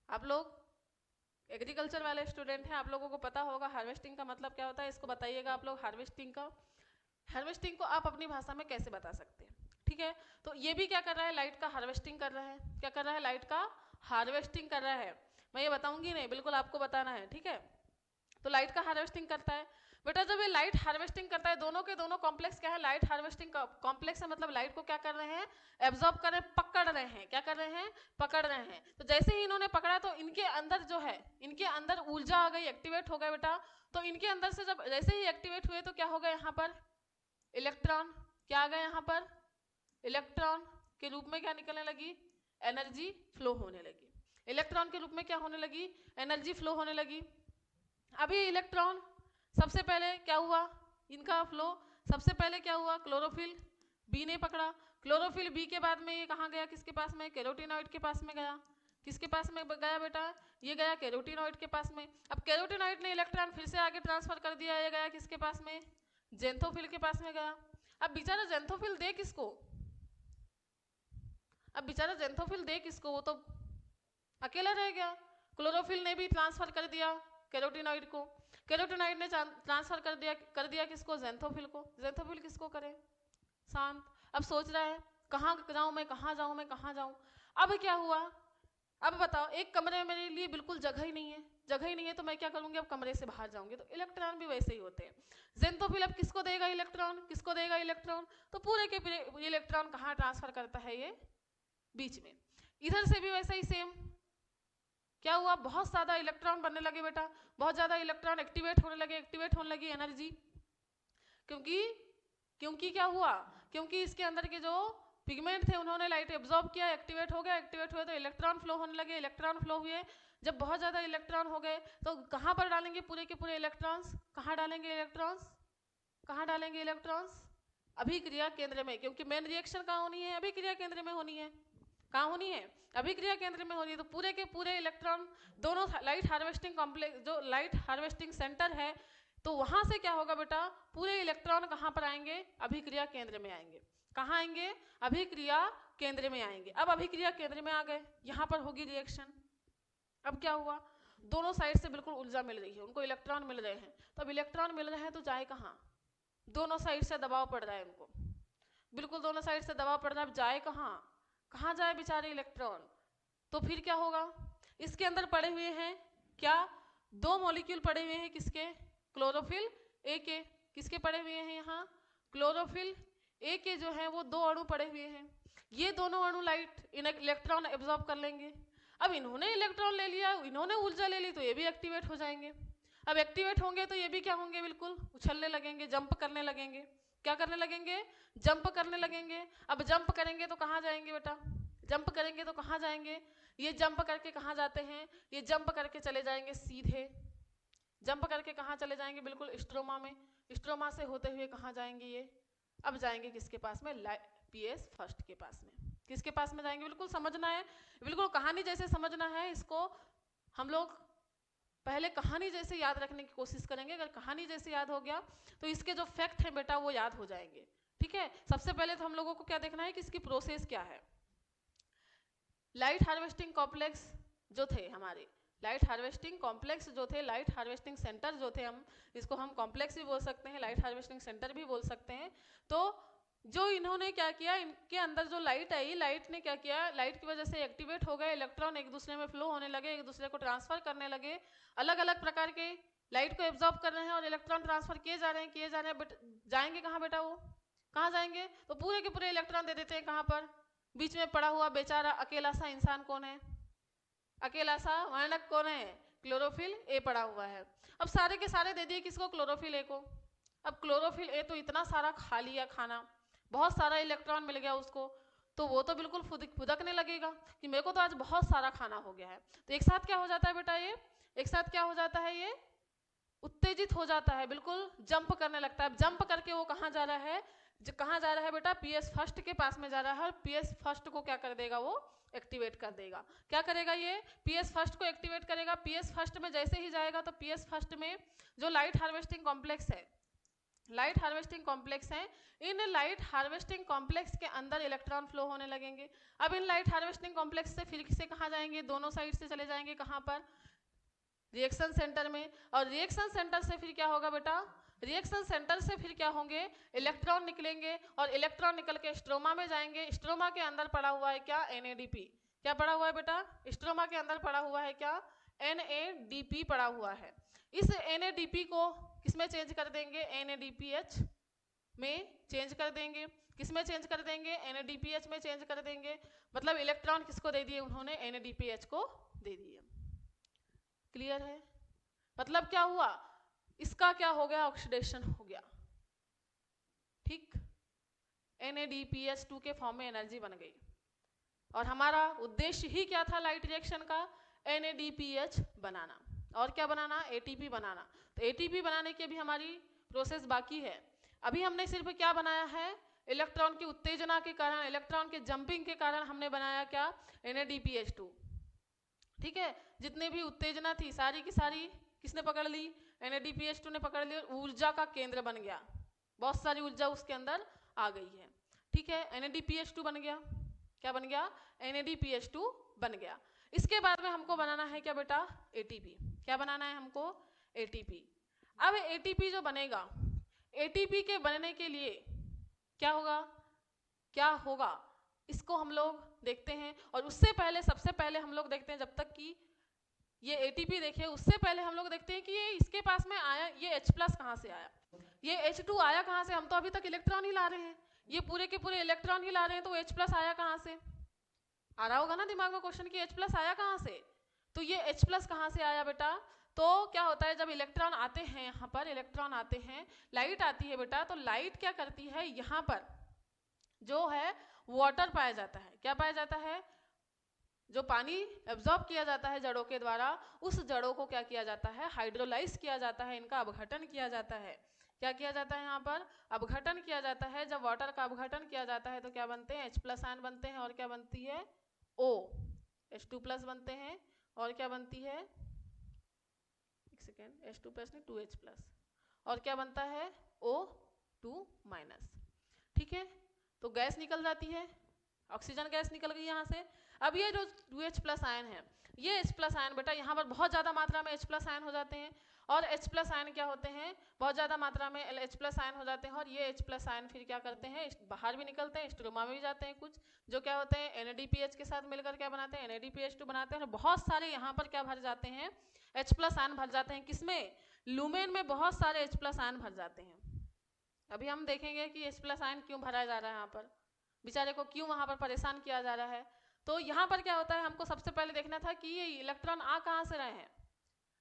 A: आप लोग एग्रीकल्चर वाले स्टूडेंट हैं, आप लोगों को पता होगा हार्वेस्टिंग का मतलब क्या होता है, इसको बताइएगा आप लोग। हार्वेस्टिंग को आप अपनी भाषा में कैसे बता सकते हैं, ठीक है। तो ये भी क्या कर रहा है, लाइट का हार्वेस्टिंग कर रहा है। क्या कर रहा है, लाइट का हार्वेस्टिंग कर रहा है। मैं ये बताऊंगी नहीं, बिल्कुल आपको बताना है, ठीक है। तो लाइट का हार्वेस्टिंग करता है बेटा। जब ये लाइट हार्वेस्टिंग करता है, दोनों के दोनों कॉम्प्लेक्स क्या है, लाइट हार्वेस्टिंग कॉम्प्लेक्स है, मतलब लाइट को क्या कर रहे हैं, एब्जॉर्ब कर रहे हैं, पकड़ रहे हैं। क्या कर रहे हैं, पकड़ रहे हैं। तो जैसे ही इन्होंने पकड़ा तो इनके अंदर जो है, इनके अंदर ऊर्जा आ गई, एक्टिवेट हो गए बेटा। तो इनके अंदर से जब जैसे ही एक्टिवेट हुए तो क्या हो गया, यहाँ पर इलेक्ट्रॉन। क्या आ गया यहाँ पर, इलेक्ट्रॉन के रूप में क्या निकलने लगी, एनर्जी फ्लो होने लगी। इलेक्ट्रॉन के रूप में क्या होने लगी, एनर्जी फ्लो होने लगी। अभी इलेक्ट्रॉन सबसे पहले क्या हुआ, इनका फ्लो सबसे पहले क्या हुआ, क्लोरोफिल बी ने पकड़ा। क्लोरोफिल बी के बाद में ये कहाँ गया, किसके पास में, कैरोटीनॉइड के पास में गया। किसके पास में गया बेटा, ये गया कैरोटीनॉइड के पास में। अब कैरोटीनॉइड ने इलेक्ट्रॉन फिर से आगे ट्रांसफर कर दिया, ये गया किसके पास में, जेंथोफिल के पास में गया। अब बेचारा जेंथोफिल दे किसको, अब बेचारा जेंथोफिल दे किसको, वो तो अकेला रह गया। क्लोरोफिल ने भी ट्रांसफर कर दिया कैरोटीनॉइड को। कैरोटीनॉइड ने ट्रांसफर कर दिया किसको, जेंथोफिल को। जेंथोफिल किसको करे, शांत। अब सोच रहा है कहाँ जाऊं मैं, कहाँ जाऊं मैं, कहाँ जाऊं। अब क्या हुआ, अब बताओ, एक कमरे में मेरे लिए बिल्कुल जगह ही नहीं है, जगह ही नहीं है, तो मैं क्या करूंगी, अब कमरे से बाहर जाऊंगी। तो इलेक्ट्रॉन भी वैसे ही होते हैं। जेंथोफिल अब किसको देगा इलेक्ट्रॉन, किसको देगा इलेक्ट्रॉन, तो पूरे के पूरे इलेक्ट्रॉन कहाँ ट्रांसफर करता है, ये बीच में। इधर से भी वैसे ही सेम। क्या हुआ, बहुत ज्यादा इलेक्ट्रॉन बनने लगे बेटा, बहुत ज्यादा इलेक्ट्रॉन एक्टिवेट होने लगी एनर्जी। क्योंकि क्या हुआ, क्योंकि इसके अंदर के जो पिगमेंट थे उन्होंने लाइट एब्जॉर्ब किया, एक्टिवेट हो गया। एक्टिवेट हुए तो इलेक्ट्रॉन फ्लो होने लगे, इलेक्ट्रॉन फ्लो हुए। जब बहुत ज्यादा इलेक्ट्रॉन हो गए तो कहाँ पर डालेंगे पूरे के पूरे इलेक्ट्रॉन्स, कहाँ डालेंगे इलेक्ट्रॉन्स, कहाँ डालेंगे इलेक्ट्रॉन्स, अभिक्रिया केंद्र में। क्योंकि मेन रिएक्शन कहाँ होनी है, अभिक्रिया केंद्र में होनी है। कहाँ होनी है, अभिक्रिया केंद्र में होनी है। तो पूरे के पूरे इलेक्ट्रॉन दोनों लाइट हार्वेस्टिंग कॉम्प्लेक्स, जो लाइट हार्वेस्टिंग सेंटर है, तो वहां से क्या होगा बेटा, पूरे इलेक्ट्रॉन कहाँ पर आएंगे, अभिक्रिया केंद्र में आएंगे। कहाँ आएंगे, अभिक्रिया केंद्र में आएंगे। अब अभिक्रिया केंद्र में आ गए, यहाँ पर होगी रिएक्शन। अब क्या हुआ, दोनों साइड से बिल्कुल ऊर्जा मिल रही है, उनको इलेक्ट्रॉन मिल रहे हैं। तो अब इलेक्ट्रॉन मिल रहे हैं तो जाए कहाँ, दोनों साइड से दबाव पड़ रहा है उनको, बिल्कुल दोनों साइड से दबाव पड़ रहा है। अब जाए कहाँ, कहाँ जाए बेचारे इलेक्ट्रॉन। तो फिर क्या होगा, इसके अंदर पड़े हुए हैं क्या, दो मॉलिक्यूल पड़े हुए हैं, किसके, क्लोरोफिल ए के। किसके पड़े हुए हैं यहाँ, क्लोरोफिल ए के जो है वो दो अणु पड़े हुए हैं। ये दोनों अणु लाइट इलेक्ट्रॉन एब्जॉर्ब कर लेंगे। अब इन्होंने इलेक्ट्रॉन ले लिया, इन्होंने ऊर्जा ले ली, तो ये भी एक्टिवेट हो जाएंगे। अब एक्टिवेट होंगे तो ये भी क्या होंगे, बिल्कुल उछलने लगेंगे, जंप करने लगेंगे। क्या करने लगेंगे, जंप करने लगेंगे। अब जंप करेंगे तो कहाँ जाएंगे बेटा, जंप करेंगे तो कहाँ जाएंगे, ये जंप करके कहाँ जाते हैं, ये जंप करके चले जाएंगे सीधे, जंप करके कहाँ चले जाएंगे, बिल्कुल स्ट्रोमा में। स्ट्रोमा से होते हुए कहाँ जाएंगे ये, अब जाएंगे किसके पास में, पीएस फर्स्ट के पास में। किसके पास में जाएंगे, बिल्कुल समझना है, बिल्कुल कहानी जैसे समझना है इसको। हम लोग पहले कहानी जैसे याद रखने की कोशिश करेंगे। अगर कहानी जैसे याद हो गया तो इसके जो फैक्ट हैं बेटा वो याद हो जाएंगे, ठीक है। सबसे पहले तो हम लोगों को क्या देखना है कि इसकी प्रोसेस क्या है। लाइट हार्वेस्टिंग कॉम्प्लेक्स जो थे हमारे, लाइट हार्वेस्टिंग कॉम्प्लेक्स जो थे, लाइट हार्वेस्टिंग सेंटर जो थे, हम इसको हम कॉम्प्लेक्स भी बोल सकते हैं, लाइट हार्वेस्टिंग सेंटर भी बोल सकते हैं। तो जो इन्होंने क्या किया, इनके अंदर जो लाइट आई, लाइट ने क्या किया, लाइट की वजह से एक्टिवेट हो गए, इलेक्ट्रॉन एक दूसरे में फ्लो होने लगे, एक दूसरे को ट्रांसफर करने लगे। अलग अलग प्रकार के लाइट को एब्जॉर्ब कर रहे हैं और इलेक्ट्रॉन ट्रांसफर किए जा रहे हैं, बट जाएंगे कहाँ बेटा, वो कहाँ जाएंगे, तो पूरे के पूरे इलेक्ट्रॉन दे देते हैं कहाँ पर, बीच में पड़ा हुआ बेचारा अकेला सा इंसान कौन है, अकेला सा वर्णक कौन है, क्लोरोफिल ए पड़ा हुआ है। अब सारे के सारे दे दिए किसको, क्लोरोफिल ए को। अब क्लोरोफिल ए तो इतना सारा खा लिया खाना, बहुत सारा इलेक्ट्रॉन मिल गया उसको, तो वो तो बिल्कुल फुदकने लगेगा कि मेरे को तो आज बहुत सारा खाना हो गया है। तो एक साथ क्या हो जाता है बेटा, ये एक साथ क्या हो जाता है, ये उत्तेजित हो जाता है, बिल्कुल जंप करने लगता है। जंप करके वो कहाँ जा रहा है, कहाँ जा रहा है बेटा, पीएस फर्स्ट के पास में जा रहा है। और पीएस फर्स्ट को क्या कर देगा, वो एक्टिवेट कर देगा। क्या करेगा ये, पीएस फर्स्ट को एक्टिवेट करेगा। पीएस फर्स्ट में जैसे ही जाएगा तो पीएस फर्स्ट में जो लाइट हार्वेस्टिंग कॉम्प्लेक्स है, लाइट हार्वेस्टिंग कॉम्प्लेक्स है, इन लाइट हार्वेस्टिंग कॉम्प्लेक्स के अंदर इलेक्ट्रॉन फ्लो होने लगेंगे। अब इन लाइट हार्वेस्टिंग कॉम्प्लेक्स से फिर से कहाँ जाएंगे, दोनों साइड से चले जाएंगे, कहाँ पर, रिएक्शन सेंटर में। और रिएक्शन सेंटर से फिर क्या होगा बेटा, रिएक्शन सेंटर से फिर क्या होंगे, इलेक्ट्रॉन निकलेंगे और इलेक्ट्रॉन निकल के स्ट्रोमा में जाएंगे। स्ट्रोमा के अंदर पड़ा हुआ है क्या, NADP। क्या पड़ा हुआ है बेटा, स्ट्रोमा के अंदर पड़ा हुआ है क्या, NADP पड़ा हुआ है। इस NADP को किसमें चेंज कर देंगे, NADPH में चेंज कर देंगे। किसमें चेंज कर देंगे, NADPH में चेंज कर देंगे। मतलब इलेक्ट्रॉन किसको दे दिए उन्होंने, NADPH को दे दिए। क्लियर है, मतलब क्या हुआ, इसका क्या हो गया, ऑक्सीडेशन हो गया। ठीक, NADPH2 के फॉर्म में एनर्जी बन गई। और हमारा उद्देश्य ही क्या था लाइट रिएक्शन का, NADPH बनाना। और क्या बनाना, ATP बनाना। तो ATP बनाने की भी हमारी प्रोसेस बाकी है। अभी हमने सिर्फ क्या बनाया है, इलेक्ट्रॉन की उत्तेजना के कारण, इलेक्ट्रॉन के जंपिंग के कारण हमने बनाया क्या, NADPH2। ठीक है, जितने भी उत्तेजना थी सारी की सारी किसने पकड़ ली, NADPH2 ने पकड़ ली। ऊर्जा का केंद्र बन गया, बहुत सारी ऊर्जा उसके अंदर आ गई है। ठीक है, NADPH2 बन गया। क्या बन गया, NADPH2 बन गया। इसके बाद में हमको बनाना है क्या बेटा, ATP। क्या बनाना है हमको, ATP। अब ATP जो बनेगा, ATP के बनने के लिए क्या होगा, क्या होगा, इसको हम लोग देखते हैं। और उससे पहले, सबसे पहले हम लोग देखते हैं, जब तक कि ये ATP देखे उससे पहले हम लोग देखते हैं कि ये इसके पास में आया, ये H+ कहाँ से आया, ये H2 आया कहाँ से। हम तो अभी तक इलेक्ट्रॉन ही ला रहे हैं, ये पूरे के पूरे इलेक्ट्रॉन ही ला रहे हैं, तो H+ आया कहाँ से। आ रहा होगा ना दिमाग में क्वेश्चन कि H+ आया कहाँ से। तो ये H+ कहाँ से आया बेटा, तो क्या होता है, जब इलेक्ट्रॉन आते हैं, यहाँ पर इलेक्ट्रॉन आते हैं, लाइट आती है बेटा, तो लाइट क्या करती है, यहाँ पर जो है वाटर पाया जाता है। क्या पाया जाता है, जो पानी एब्जॉर्ब किया जाता है जड़ों के द्वारा, उस जड़ों को क्या किया जाता है, हाइड्रोलाइज किया जाता है, इनका अपघटन किया जाता है। क्या किया जाता है, यहाँ पर अपघटन किया जाता है। जब वाटर का अपघटन किया जाता है तो क्या बनते हैं, H+ आयन बनते हैं। और क्या बनती है, O, H2+ बनते हैं। और क्या बनती है, एक सेकेंड, H2+ नहीं, 2H+। और क्या बनता है, O2-। ठीक है, तो गैस निकल जाती है, ऑक्सीजन गैस निकल गई यहाँ से। अब ये जो 2H+ आयन है, ये H+ आयन बेटा यहाँ पर बहुत ज़्यादा मात्रा में H+ आयन हो जाते हैं। और H+ आयन क्या होते हैं, बहुत ज़्यादा मात्रा में H+ आयन हो जाते हैं। और ये H+ आयन फिर क्या करते हैं, बाहर भी निकलते हैं, स्ट्रोमा में भी जाते हैं कुछ, जो क्या होते हैं, NADPH के साथ मिलकर क्या बनाते हैं, NADPH2 बनाते हैं। और बहुत सारे यहाँ पर क्या भर जाते हैं, H+ आयन भर जाते हैं। किसमें, लुमेन में बहुत सारे H+ आयन भर जाते हैं। अभी हम देखेंगे कि H+ आयन क्यों भरा जा रहा है, यहाँ पर बेचारे को क्यों वहाँ पर परेशान किया जा रहा है। तो यहाँ पर क्या होता है, हमको सबसे पहले देखना था कि ये इलेक्ट्रॉन आ कहाँ से रहे हैं।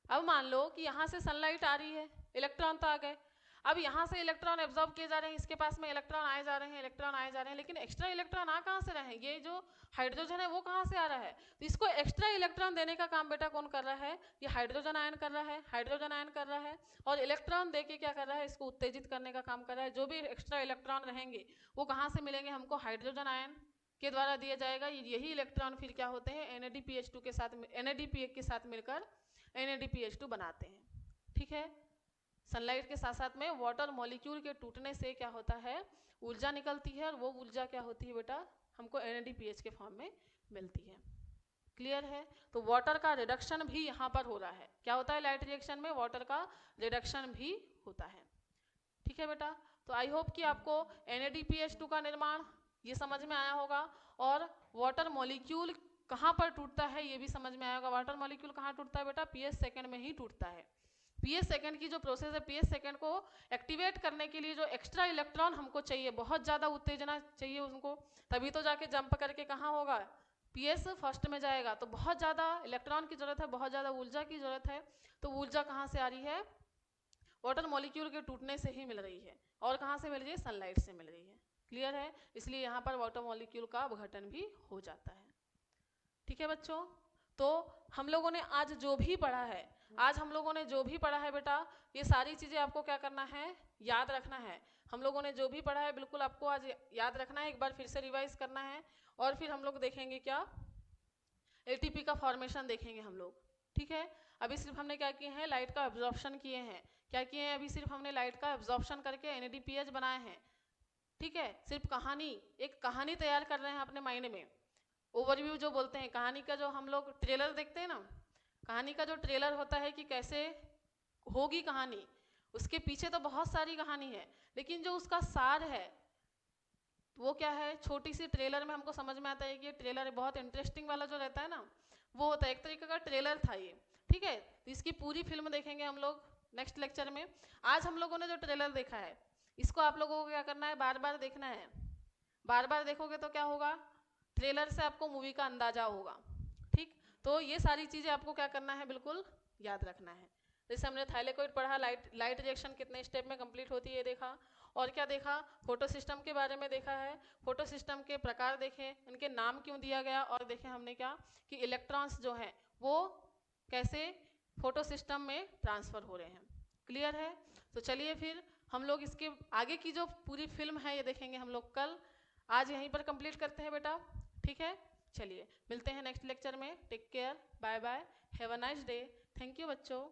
A: अब मान लो कि यहाँ से सनलाइट आ रही है, इलेक्ट्रॉन तो आ गए। अब यहाँ से इलेक्ट्रॉन एब्जॉर्ब किए जा रहे हैं, इसके पास में इलेक्ट्रॉन आए जा रहे हैं, इलेक्ट्रॉन आए जा रहे हैं, लेकिन एक्स्ट्रा इलेक्ट्रॉन आ कहाँ से रहे हैं, ये जो हाइड्रोजन है वो कहाँ से आ रहा है। तो इसको एक्स्ट्रा इलेक्ट्रॉन देने का काम बेटा कौन कर रहा है, ये हाइड्रोजन आयन कर रहा है, हाइड्रोजन आयन कर रहा है। और इलेक्ट्रॉन दे के क्या कर रहा है, इसको उत्तेजित करने का काम कर रहा है। जो भी एक्स्ट्रा इलेक्ट्रॉन रहेंगे वो कहाँ से मिलेंगे हमको, हाइड्रोजन आयन के द्वारा दिया जाएगा। यही इलेक्ट्रॉन फिर क्या होते हैं, NADPH2 के साथ, NADP के साथ मिलकर NADPH2 बनाते हैं। ठीक है, सनलाइट के साथ साथ में वाटर मॉलिक्यूल के टूटने से क्या होता है, ऊर्जा निकलती है। और वो ऊर्जा क्या होती है बेटा, हमको NADPH के फॉर्म में मिलती है। क्लियर है, तो वाटर का रिडक्शन भी यहाँ पर हो रहा है। क्या होता है, लाइट रिएक्शन में वाटर का रिडक्शन भी होता है। ठीक है बेटा, तो आई होप कि आपको NADPH2 का निर्माण ये समझ में आया होगा। और वाटर मॉलिक्यूल कहाँ पर टूटता है ये भी समझ में आया होगा। वाटर मॉलिक्यूल कहाँ टूटता है बेटा, pH सेकंड में ही टूटता है। pH सेकंड की जो प्रोसेस है, pH सेकंड को एक्टिवेट करने के लिए जो एक्स्ट्रा इलेक्ट्रॉन हमको चाहिए, बहुत ज़्यादा उत्तेजना चाहिए उनको, तभी तो जाके जंप करके कहाँ होगा, pH फर्स्ट में जाएगा। तो बहुत ज़्यादा इलेक्ट्रॉन की ज़रूरत है, बहुत ज़्यादा ऊर्जा की ज़रूरत है। तो ऊर्जा कहाँ से आ रही है, वाटर मॉलिक्यूल के टूटने से ही मिल रही है। और कहाँ से मिल रही है, सनलाइट से मिल रही है। क्लियर है, इसलिए यहाँ पर वाटर मॉलिक्यूल का अपघटन भी हो जाता है। ठीक है बच्चों, तो हम लोगों ने आज जो भी पढ़ा है, आज हम लोगों ने जो भी पढ़ा है बेटा, ये सारी चीज़ें आपको क्या करना है, याद रखना है। हम लोगों ने जो भी पढ़ा है बिल्कुल आपको आज याद रखना है, एक बार फिर से रिवाइज करना है। और फिर हम लोग देखेंगे क्या, ATP का फॉर्मेशन देखेंगे हम लोग। ठीक है, अभी सिर्फ हमने क्या किए हैं, लाइट का एब्जॉर्प्शन किए हैं। क्या किए हैं, अभी सिर्फ हमने लाइट का एब्जॉर्प्शन करके NADPH बनाए हैं। ठीक है, सिर्फ कहानी, एक कहानी तैयार कर रहे हैं अपने माइंड में। ओवरव्यू जो बोलते हैं, कहानी का जो हम लोग ट्रेलर देखते हैं ना, कहानी का जो ट्रेलर होता है कि कैसे होगी कहानी, उसके पीछे तो बहुत सारी कहानी है, लेकिन जो उसका सार है वो क्या है, छोटी सी ट्रेलर में हमको समझ में आता है कि ये ट्रेलर बहुत इंटरेस्टिंग वाला जो रहता है ना, वो होता है एक तरीके का ट्रेलर था ये। ठीक है, तो इसकी पूरी फिल्म देखेंगे हम लोग नेक्स्ट लेक्चर में। आज हम लोगों ने जो ट्रेलर देखा है, इसको आप लोगों को क्या करना है, बार बार देखना है। बार बार देखोगे तो क्या होगा, ट्रेलर से आपको मूवी का अंदाजा होगा। ठीक, तो ये सारी चीज़ें आपको क्या करना है, बिल्कुल याद रखना है। जैसे हमने थाइलेकोइड पढ़ा, लाइट रिएक्शन कितने स्टेप में कंप्लीट होती है देखा, और क्या देखा, फोटो सिस्टम के बारे में देखा है, फोटो सिस्टम के प्रकार देखे, इनके नाम क्यों दिया गया, और देखे हमने क्या कि इलेक्ट्रॉन्स जो हैं वो कैसे फोटो सिस्टम में ट्रांसफ़र हो रहे हैं। क्लियर है? तो चलिए फिर हम लोग इसके आगे की जो पूरी फिल्म है ये देखेंगे हम लोग कल। आज यहीं पर कंप्लीट करते हैं बेटा, ठीक है? चलिए मिलते हैं नेक्स्ट लेक्चर में। Take care, bye bye, have a nice day. Thank you बच्चों।